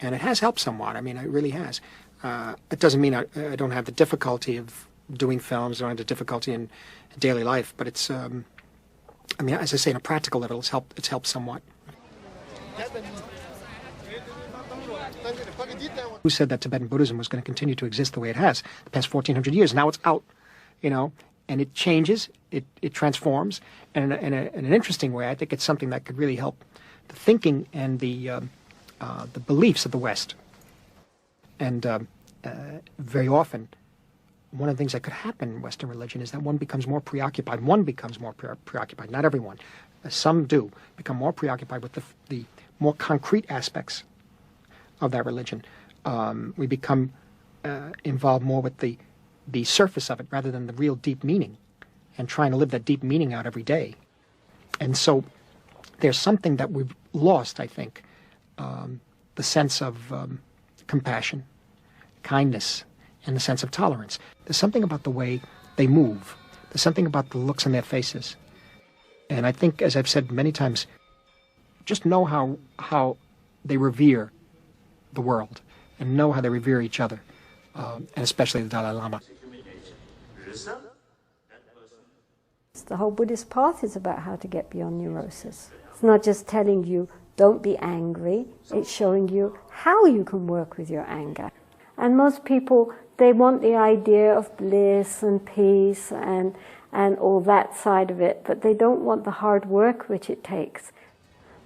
C: And it has helped somewhat. It really has. It doesn't mean I don't have the difficulty of doing films, I don't have the difficulty in daily life, but it's, as I say, on a practical level, it's helped somewhat. Who said that Tibetan Buddhism was going to continue to exist the way it has the past 1,400 years? Now it's out, and it changes, it transforms, and in an interesting way, I think it's something that could really help the thinking and the beliefs of the West. And very often, one of the things that could happen in Western religion is that one becomes more preoccupied. Not everyone. Some do become more preoccupied with the more concrete aspects of that religion. We become involved more with the surface of it rather than the real deep meaning, and trying to live that deep meaning out every day. And so there's something that we've lost, I think, the sense of compassion, kindness, and the sense of tolerance. There's something about the way they move. There's something about the looks on their faces. And I think, as I've said many times, just know how they revere the world and know how they revere each other, and especially the Dalai Lama.
G: The whole Buddhist path is about how to get beyond neurosis. It's not just telling you, don't be angry. It's showing you how you can work with your anger. And most people, they want the idea of bliss and peace and all that side of it, but they don't want the hard work which it takes.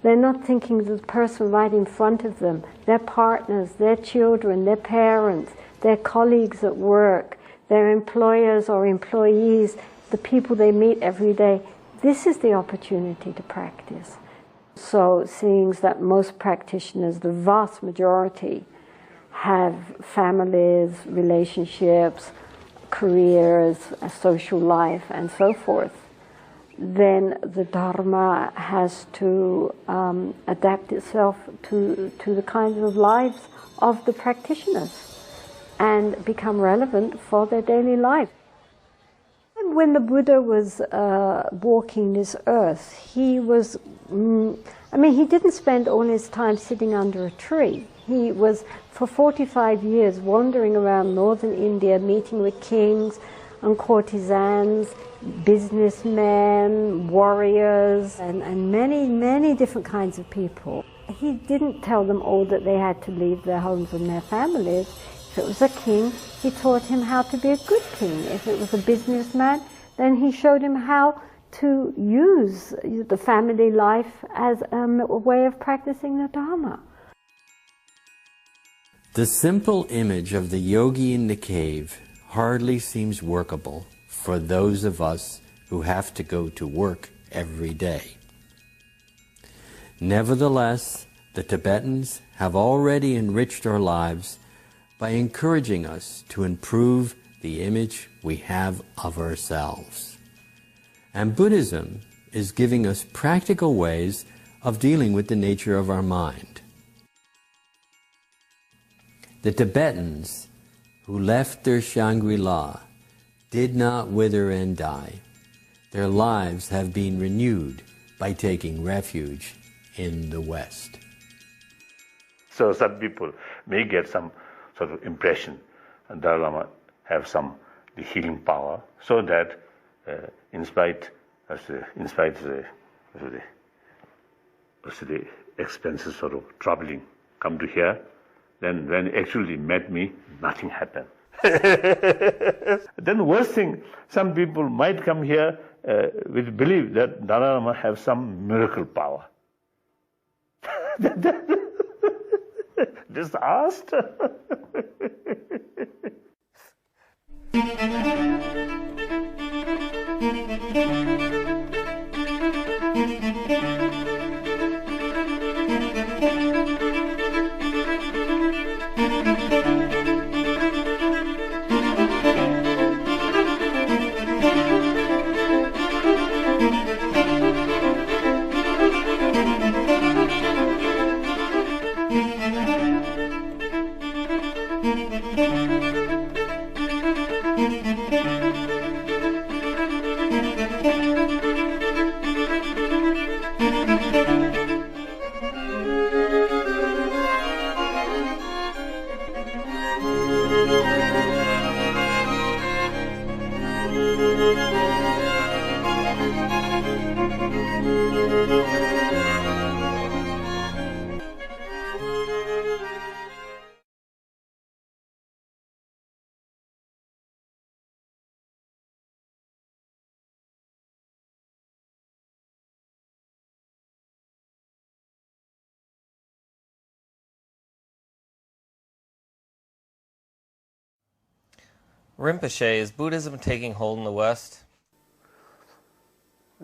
G: They're not thinking of the person right in front of them, their partners, their children, their parents, their colleagues at work, their employers or employees, the people they meet every day. This is the opportunity to practice. So seeing that most practitioners, the vast majority, have families, relationships, careers, a social life, and so forth, then the Dharma has to adapt itself to the kinds of lives of the practitioners and become relevant for their daily life. When the Buddha was walking this earth, he was, he didn't spend all his time sitting under a tree. He was, for 45 years, wandering around northern India, meeting with kings and courtesans, businessmen, warriors, and many, many different kinds of people. He didn't tell them all that they had to leave their homes and their families. If it was a king, he taught him how to be a good king. If it was a businessman, then he showed him how to use the family life as a way of practicing the Dharma.
A: The simple image of the yogi in the cave hardly seems workable for those of us who have to go to work every day. Nevertheless, the Tibetans have already enriched our lives by encouraging us to improve the image we have of ourselves. And Buddhism is giving us practical ways of dealing with the nature of our mind. The Tibetans who left their Shangri-La did not wither and die. Their lives have been renewed by taking refuge in the West.
B: So some people may get some sort of impression and Dalai Lama have the healing power, so that in spite of the expenses sort of troubling come to here, then when he actually met me, nothing happened. Then worst thing, some people might come here with belief that Dalai Lama have some miracle power. Just asked.
P: Rinpoche, is Buddhism taking hold in the West?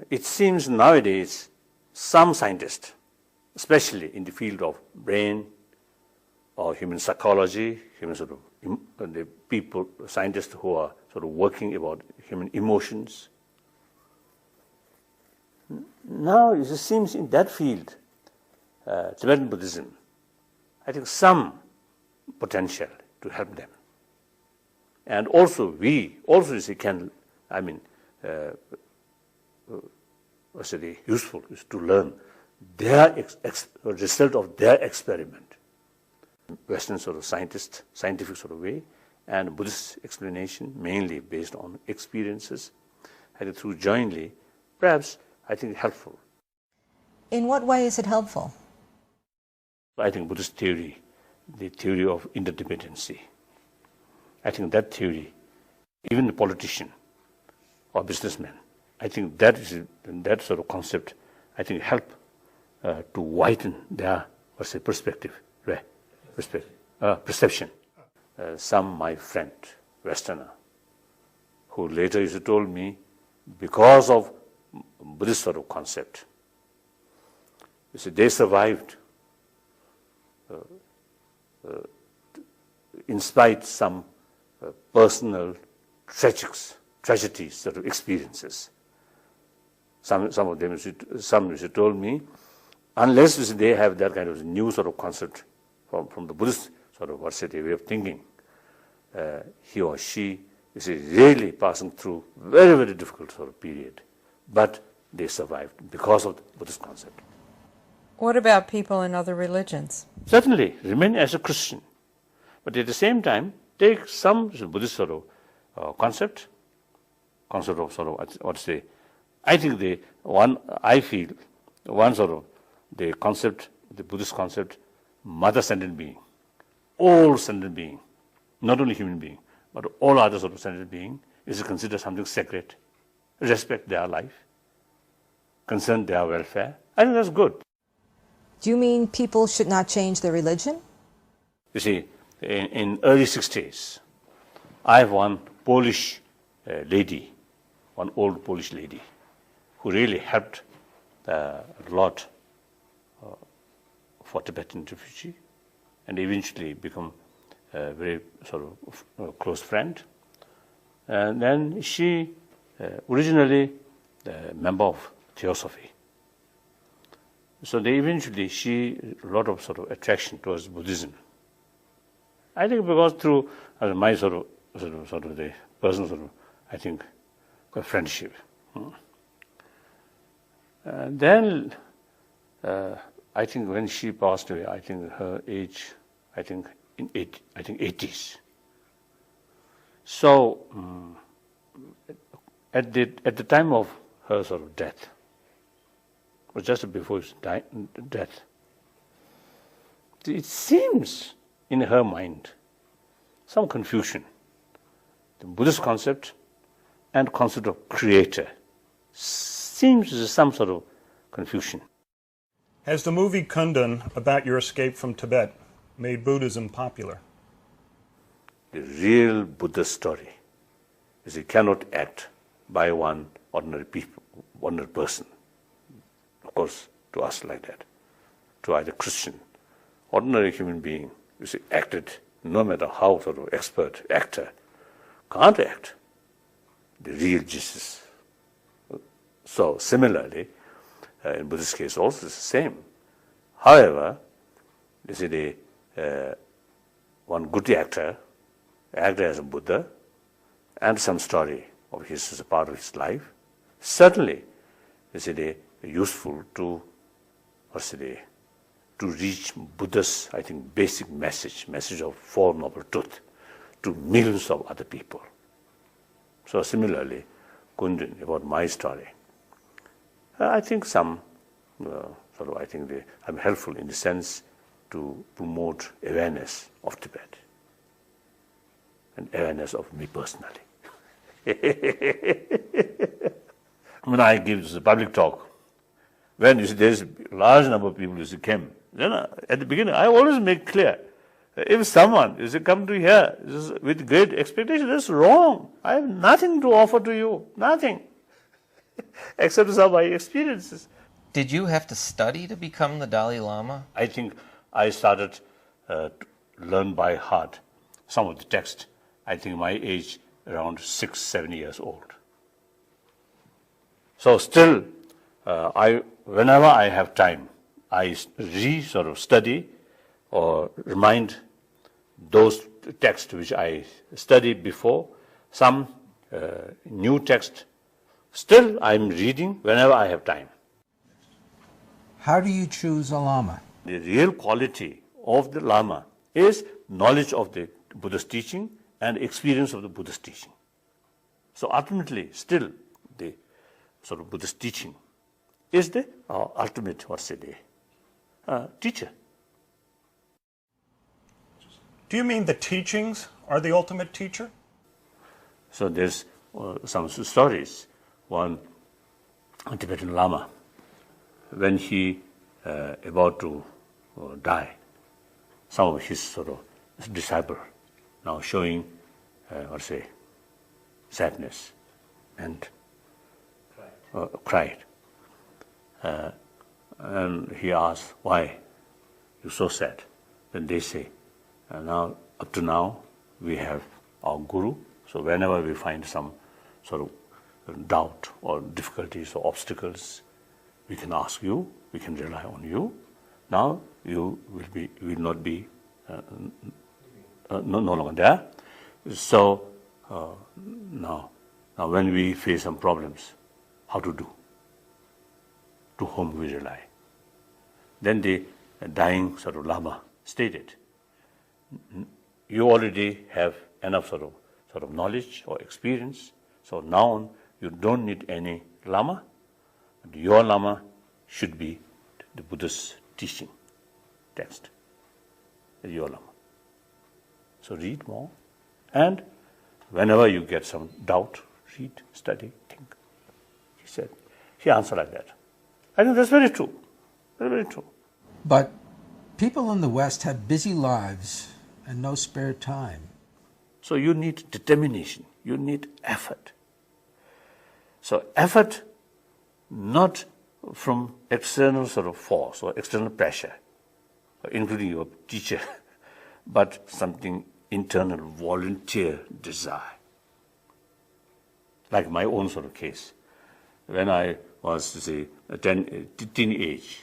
B: It seems nowadays some scientists, especially in the field of brain or human psychology, human sort of the people, scientists who are sort of working about human emotions. Now it seems in that field, Tibetan Buddhism, I think some potential to help them. And also we also can, what's it useful is to learn their result of their experiment. Western sort of scientific sort of way, and Buddhist explanation mainly based on experiences, and through jointly, perhaps I think helpful.
Q: In what way is it helpful?
B: I think Buddhist theory, the theory of interdependency. I think that theory, even the politician or businessman, I think that sort of concept, I think help to widen their perspective, perception. Some my friend, Westerner, who later told me, because of Buddhist sort of concept, they survived in spite some personal tragedies, sort of experiences. Some of them, some told me, unless they have that kind of new sort of concept from the Buddhist sort of way of thinking, he or she is really passing through very, very difficult sort of period. But they survived because of the Buddhist concept.
Q: What about people in other religions?
B: Certainly, remain as a Christian. But at the same time, take some Buddhist sort of concept of sort of, I think I feel one sort of the concept, the Buddhist concept, mother-centered being, all sentient being, not only human being, but all other sort of sentient being is considered something sacred, respect their life, concern their welfare. I think that's good.
Q: Do you mean people should not change their religion?
B: You see, in early 60s, I have one Polish lady, one old Polish lady, who really helped a lot for Tibetan refugee, and eventually become a very sort of close friend. And then she originally a member of Theosophy. So she a lot of sort of attraction towards Buddhism. I think because through my sort of the personal sort of, I think, friendship. And then I think when she passed away, I think her age, I think 80s. So at the time of her sort of death, or just before his death, it seems in her mind some confusion. The Buddhist concept and concept of creator seems some sort of confusion.
K: Has the movie Kundun about your escape from Tibet made Buddhism popular?
B: The real Buddha story is it cannot act by one ordinary person. Of course, to us like that, to either Christian, ordinary human being, you see, acted, no matter how sort of expert actor, can't act the real Jesus. So similarly, in Buddhist case also it's the same. However, you see, one good actor acted as a Buddha, and some story of his as a part of his life, certainly is useful to reach Buddha's, I think, basic message of Four Noble Truths to millions of other people. So similarly, Kundun, about my story, I think I'm helpful in the sense to promote awareness of Tibet and awareness of me personally. When I give this public talk, when you see there's a large number of people who came, then at the beginning I always make clear, if someone is come to here with great expectation, that's wrong. I have nothing to offer to you, nothing, except some of my experiences.
P: Did you have to study to become the Dalai Lama?
B: I think I started to learn by heart some of the text. I think my age around 6-7 years old. So still, whenever I have time, I study or remind those texts which I studied before, some new text. Still, I'm reading whenever I have time.
R: How do you choose a Lama?
B: The real quality of the Lama is knowledge of the Buddha's teaching and experience of the Buddha's teaching. So ultimately, still, the sort of Buddha's teaching is the ultimate, teacher.
K: Do you mean the teachings are the ultimate teacher?
B: So there's some stories. One Tibetan Lama, when he about to die, some of his sort of disciple now showing, sadness and cried. And he asked, why you're so sad? Then they say, now up to now we have our Guru, so whenever we find some sort of doubt or difficulties or obstacles, we can ask you, we can rely on you. Now you will not be no longer there. So now when we face some problems, how to do? To whom we rely? Then the dying sort of Lama stated, you already have enough sort of knowledge or experience, so now on you don't need any Lama. Your Lama should be the Buddha's teaching text. Your Lama. So read more, and whenever you get some doubt, read, study, think. He answered like that. I think that's very true. Very, very true.
R: But people in the West have busy lives and no spare time.
B: So you need determination. You need effort. So effort, not from external sort of force or external pressure, including your teacher, but something internal, volunteer desire. Like my own sort of case. When I was, say, teenage,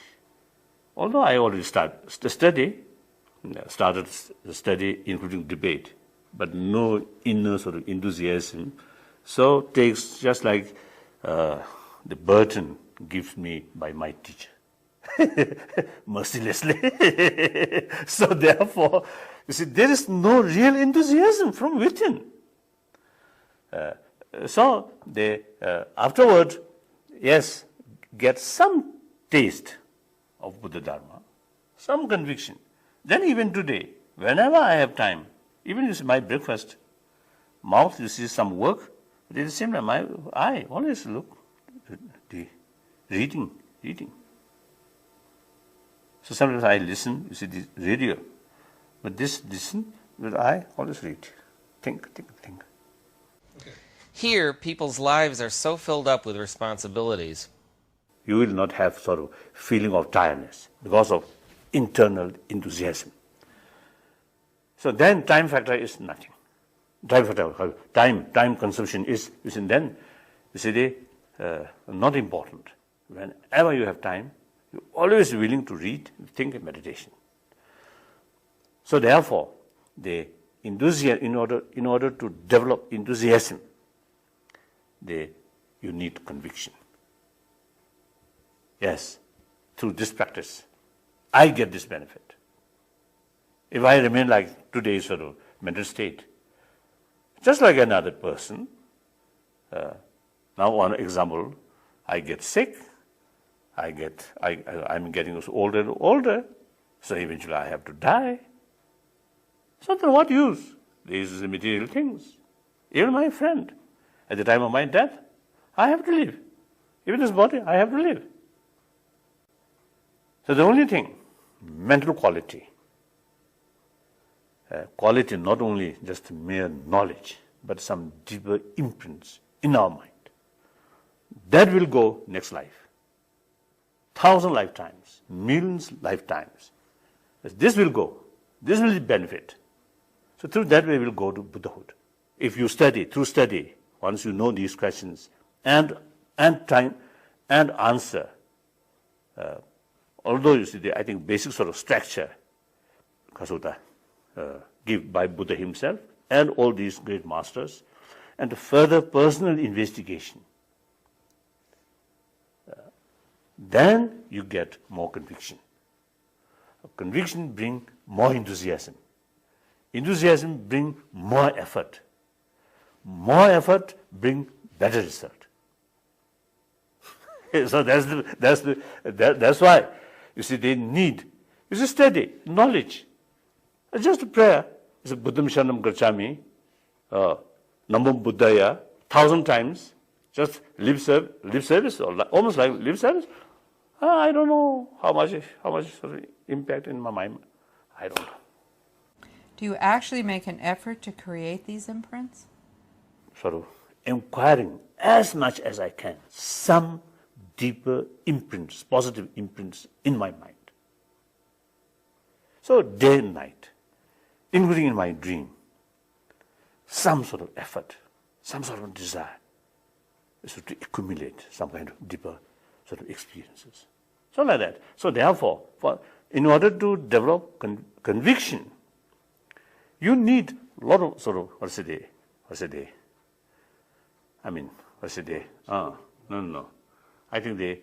B: although I already started the study, including debate, but no inner sort of enthusiasm. So takes just like the burden given me by my teacher, mercilessly. So therefore, you see, there is no real enthusiasm from within. So they afterward, yes, get some taste of Buddha Dharma, some conviction. Then even today, whenever I have time, even if it's my breakfast, mouth, you see some work, but at the same time, my eye always look the reading. So sometimes I listen, you see, the radio. But this listen, but I always read. Think.
P: Here, people's lives are so filled up with responsibilities.
B: You will not have sort of feeling of tiredness because of internal enthusiasm. So then time factor is nothing. Time consumption is then, not important. Whenever you have time, you're always willing to read, think, and meditation. So therefore, the enthusiasm, in order to develop enthusiasm, you need conviction. Yes, through this practice, I get this benefit. If I remain like today's sort of mental state, just like another person, now one example, I get sick, I'm getting older and older, so eventually I have to die. So then what use? These are the material things. Even my friend, at the time of my death, I have to live. Even this body, I have to live. So the only thing, mental quality, quality not only just mere knowledge, but some deeper imprints in our mind. That will go next life. 1,000 lifetimes, millions lifetimes. This will go. This will benefit. So through that way, we will go to Buddhahood. If you study, through study, once you know these questions and time and answer, although you see, I think basic sort of structure, Kasutta, given by Buddha himself and all these great masters, and the further personal investigation, then you get more conviction. Conviction brings more enthusiasm. Enthusiasm brings more effort. More effort brings better result. So that's why you see they need. It's a study, knowledge. It's just a prayer. It's a Buddham Shanam Gacchami, Namam Buddhaya, 1,000 times. Just lip service, or almost like lip service. I don't know how much sort of impact in my mind. I don't know.
S: Do you actually make an effort to create these imprints?
B: Sort of inquiring as much as I can, some deeper imprints, positive imprints in my mind. So day and night, including in my dream, some sort of effort, some sort of desire is to accumulate some kind of deeper sort of experiences. So like that. So therefore, in order to develop conviction, you need a lot of sort of, what's a day? No. I think the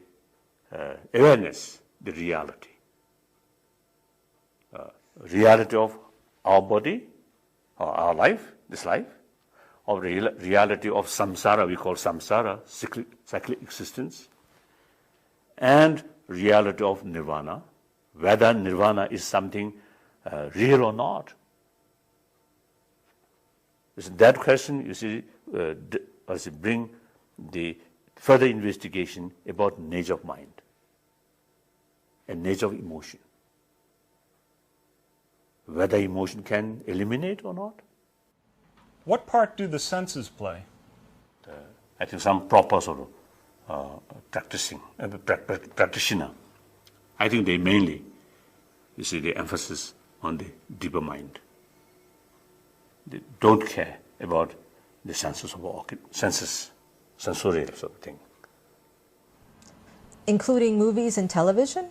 B: awareness, the reality. Reality of our body, or our life, this life, or reality of samsara, we call samsara, cyclic existence, and reality of nirvana, whether nirvana is something real or not. So that question, you see, bring the further investigation about nature of mind and nature of emotion. Whether emotion can eliminate or not.
K: What part do the senses play?
B: I think some proper sort of practitioner, I think they mainly, you see, the emphasis on the deeper mind. They don't care about the senses of sensorial sort of thing.
Q: Including movies and television?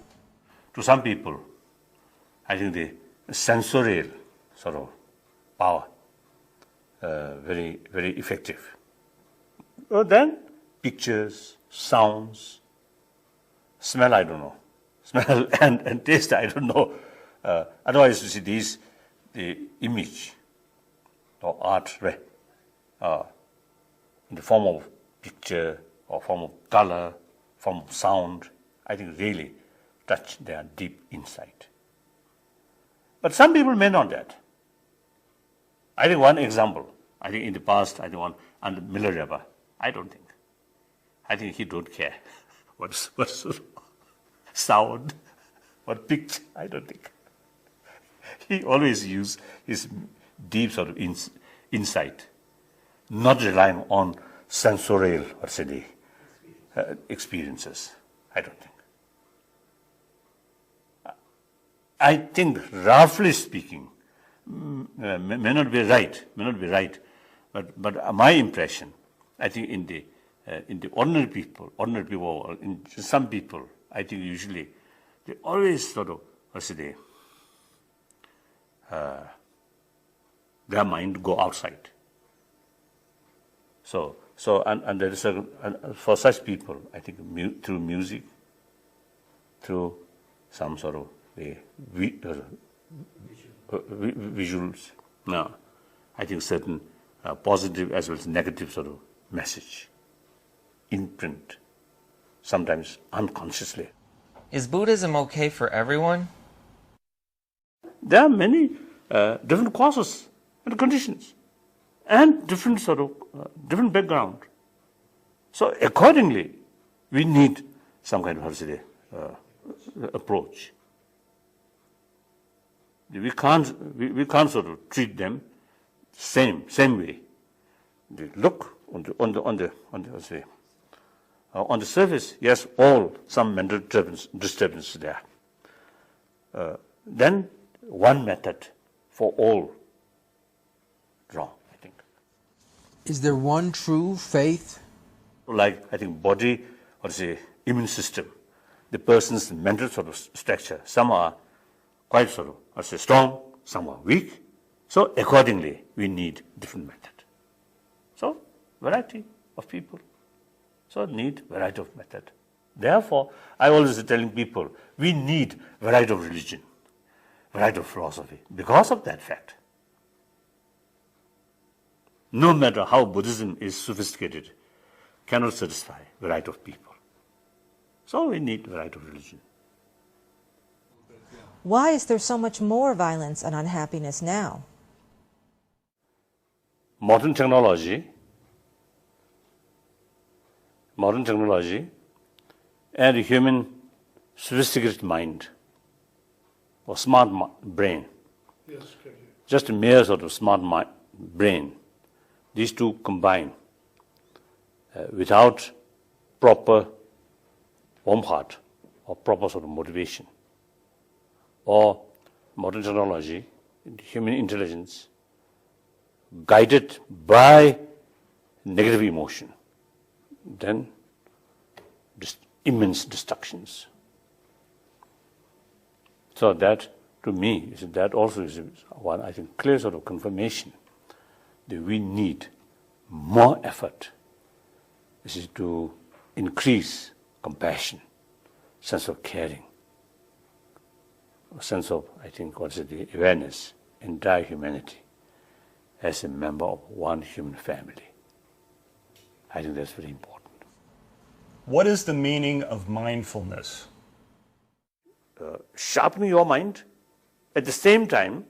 B: To some people, I think the sensorial sort of power, very, very effective. But then pictures, sounds, smell, I don't know. Smell and taste, I don't know. Otherwise, you see, the image or art in the form of picture or form of color, form of sound, I think really touch their deep insight. But some people may not that. I think one example, I think in the past, I think one under Milarepa, I don't think. I think he don't care what sound, or picked, I don't think. He always used his deep sort of insight, not relying on sensorial or say experiences, I don't think. I think, roughly speaking, may not be right, but my impression, I think in the ordinary people, or in some people, I think usually they always sort of, their mind go outside. So and there is for such people, I think through music, through some sort of visuals, no, I think certain positive as well as negative sort of message, imprint, sometimes unconsciously.
P: Is Buddhism okay for everyone?
B: There are many different causes and conditions, and different sort of different background. So accordingly, we need some kind of approach. We can't sort of treat them same way. They look on the surface, yes, some mental disturbance there. Then one method for all, wrong, I think.
R: Is there one true faith?
B: Like, I think, body or immune system, the person's mental sort of structure, some are quite sort of strong, some are weak. So accordingly, we need different method. So variety of people. So need variety of method. Therefore, I always telling people, we need variety of religion, variety of philosophy, because of that fact. No matter how Buddhism is sophisticated, cannot satisfy variety of people. So we need variety of religion.
Q: Why is there so much more violence and unhappiness now?
B: Modern technology and human sophisticated mind or smart brain, just a mere sort of smart brain, these two combine without proper warm heart or proper sort of motivation, or modern technology, human intelligence, guided by negative emotion, then immense destructions. So that, to me, that also is one, I think, clear sort of confirmation that we need more effort to increase compassion, sense of caring, a sense of, I think, the awareness, entire humanity as a member of one human family. I think that's very important.
K: What is the meaning of mindfulness?
B: Sharpening your mind, at the same time,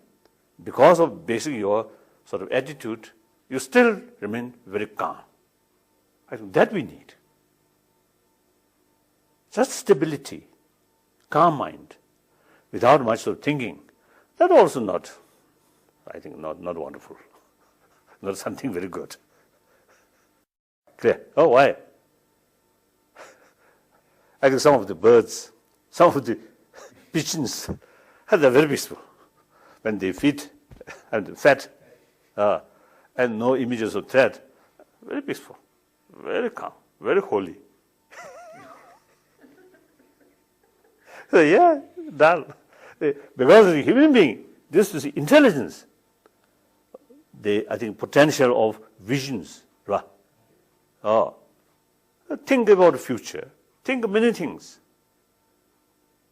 B: because of basically your sort of attitude, you still remain very calm. I think that we need. Just stability, calm mind, without much of thinking, that also not, I think, not wonderful. Not something very good. Clear? Oh, why? I think some of the birds, some of the pigeons, they're very peaceful. When they feed and fat, and no images of threat, very peaceful, very calm, very holy. So yeah, dull. Because the human being, this is intelligence. I think potential of visions. Think about the future. Think of many things.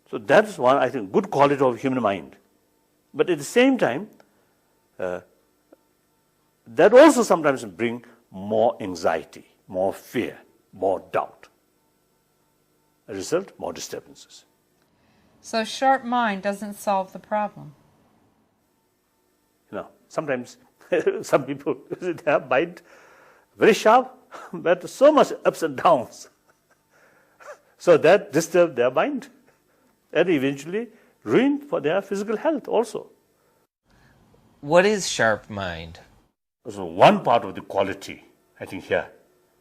B: So that's one, I think, good quality of human mind. But at the same time, that also sometimes bring more anxiety, more fear, more doubt. As a result, more disturbances.
S: So sharp mind doesn't solve the problem.
B: Sometimes some people, their mind very sharp, but so much ups and downs. So that disturbs their mind. and eventually ruin for their physical health also.
P: What is sharp mind?
B: So one part of the quality, I think here,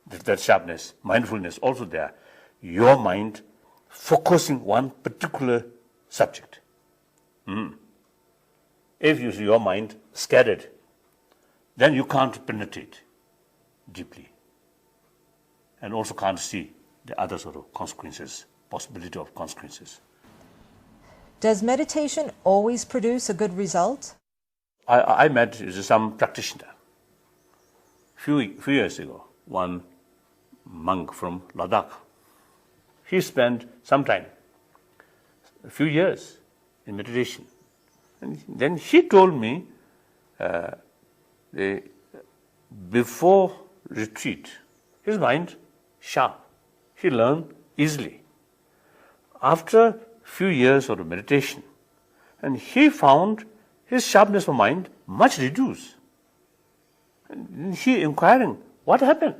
B: that sharpness, mindfulness also there, your mind focusing one particular subject. If you see your mind scattered, then you can't penetrate deeply and also can't see the other sort of consequences, possibility of consequences.
Q: Does meditation always produce a good result?
B: I met some practitioner few years ago, one monk from Ladakh. He spent some time, a few years in meditation. And then he told me before retreat, his mind sharp. He learned easily. After few years of meditation, and he found his sharpness of mind much reduced. And he inquiring, what happened?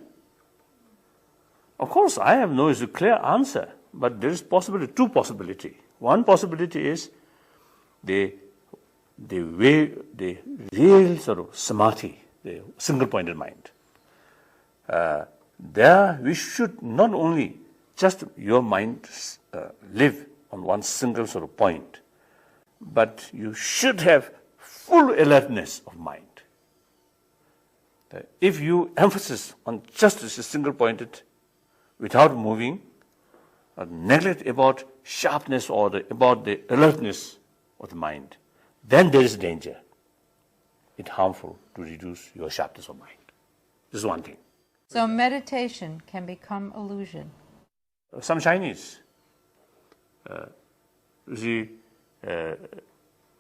B: Of course, I have no clear answer, but there is two possibilities. One possibility is the real sort of samadhi, the single-pointed mind. There we should not only just your mind live on one single sort of point, but you should have full alertness of mind. If you emphasize on just a single-pointed, without moving, or neglect about sharpness or about the alertness of the mind, then there is danger. It's harmful to reduce your sharpness of mind. This is one thing.
S: So meditation can become illusion.
B: Some Chinese,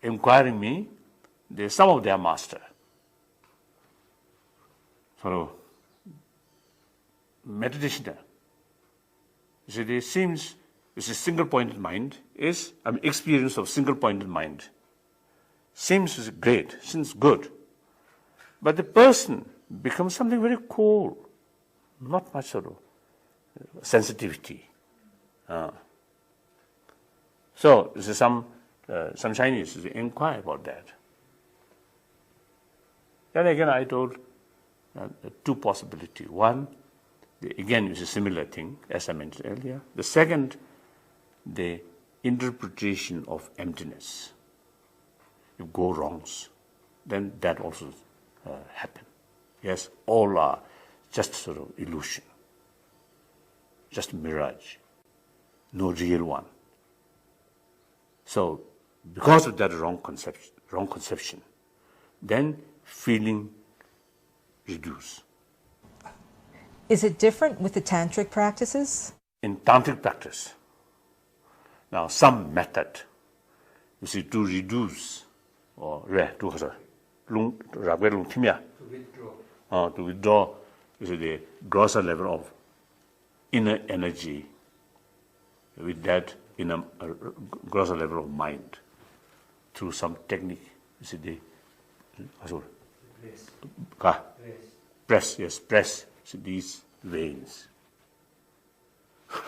B: inquiring me, some of their master. So meditation, it seems it's a single-pointed mind experience of single-pointed mind. Seems great, seems good, but the person becomes something very cold, not much sort of sensitivity. So some Chinese inquire about that. Then again, I told two possibilities. One, again, is a similar thing as I mentioned earlier. The second, the interpretation of emptiness. If go wrongs, then that also happen. Yes, all are just sort of illusion, just mirage, no real one. So, because of that wrong conception, then feeling reduce.
Q: Is it different with the tantric practices?
B: In tantric practice, now some method, you see, to reduce or to withdraw, you see, the grosser level of inner energy with that inner grosser level of mind through some technique. You see, press these veins.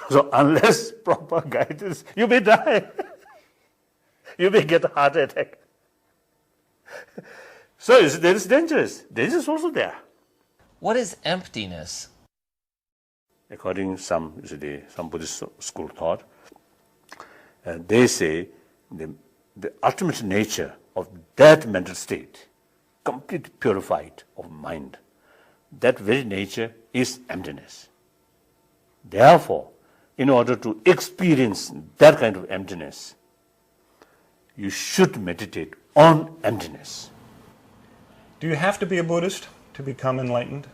B: So unless proper guidance, you may die. You may get a heart attack. So there is dangerous. Danger is also there.
P: What is emptiness?
B: According to some Buddhist school thought, they say the ultimate nature of that mental state, completely purified of mind, that very nature is emptiness. Therefore, in order to experience that kind of emptiness, you should meditate on emptiness.
K: Do you have to be a Buddhist to become enlightened?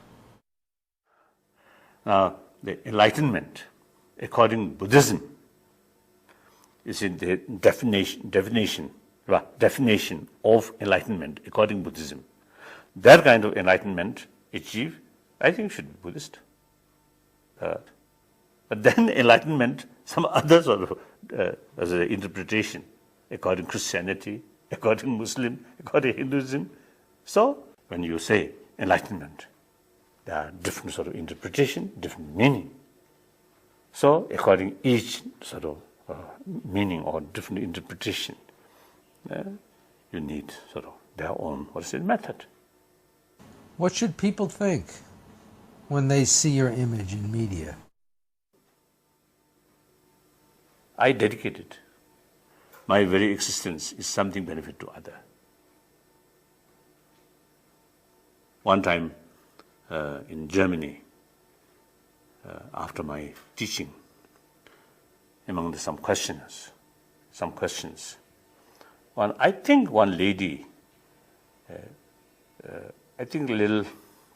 B: Now, the enlightenment, according to Buddhism, is in the definition of enlightenment, according to Buddhism. That kind of enlightenment achieved, I think, should be Buddhist. But then enlightenment, some other sort of as an interpretation, according to Christianity, according to Muslim, according to Hinduism. So, when you say enlightenment, there are different sort of interpretation, different meaning. So, according each sort of meaning or different interpretation. You need sort of their own, method.
R: What should people think when they see your image in media?
B: I dedicated. My very existence is something benefit to other. One time in Germany, after my teaching, among some questions, I think one lady, I think a little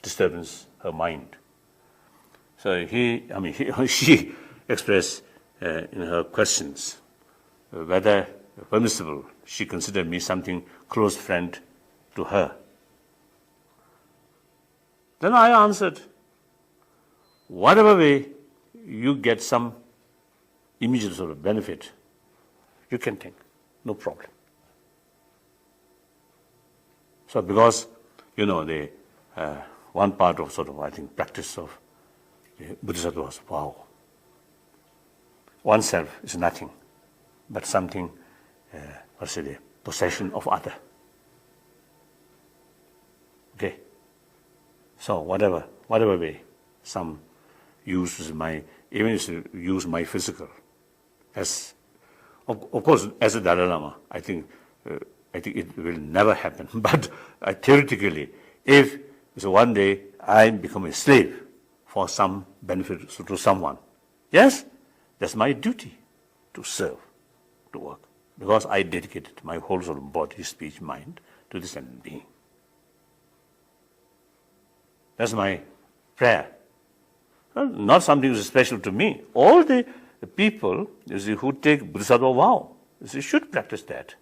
B: disturbance her mind. So she expressed in her questions whether permissible she considered me something close friend to her. Then I answered, whatever way you get some immediate sort of benefit, you can think, no problem. So because, the one part of sort of, I think, practice of the Buddhism was, wow, oneself is nothing, but something, the possession of other. Okay? So whatever way, some use my physical, as of course as a Dalai Lama, I think it will never happen. But theoretically, if one day I become a slave for some benefit to someone, yes, that's my duty to serve, to work, because I dedicated my whole sort of body, speech, mind to this end being. That's my prayer. Well, not something special to me. All the people who take Bodhisattva vow should practice that.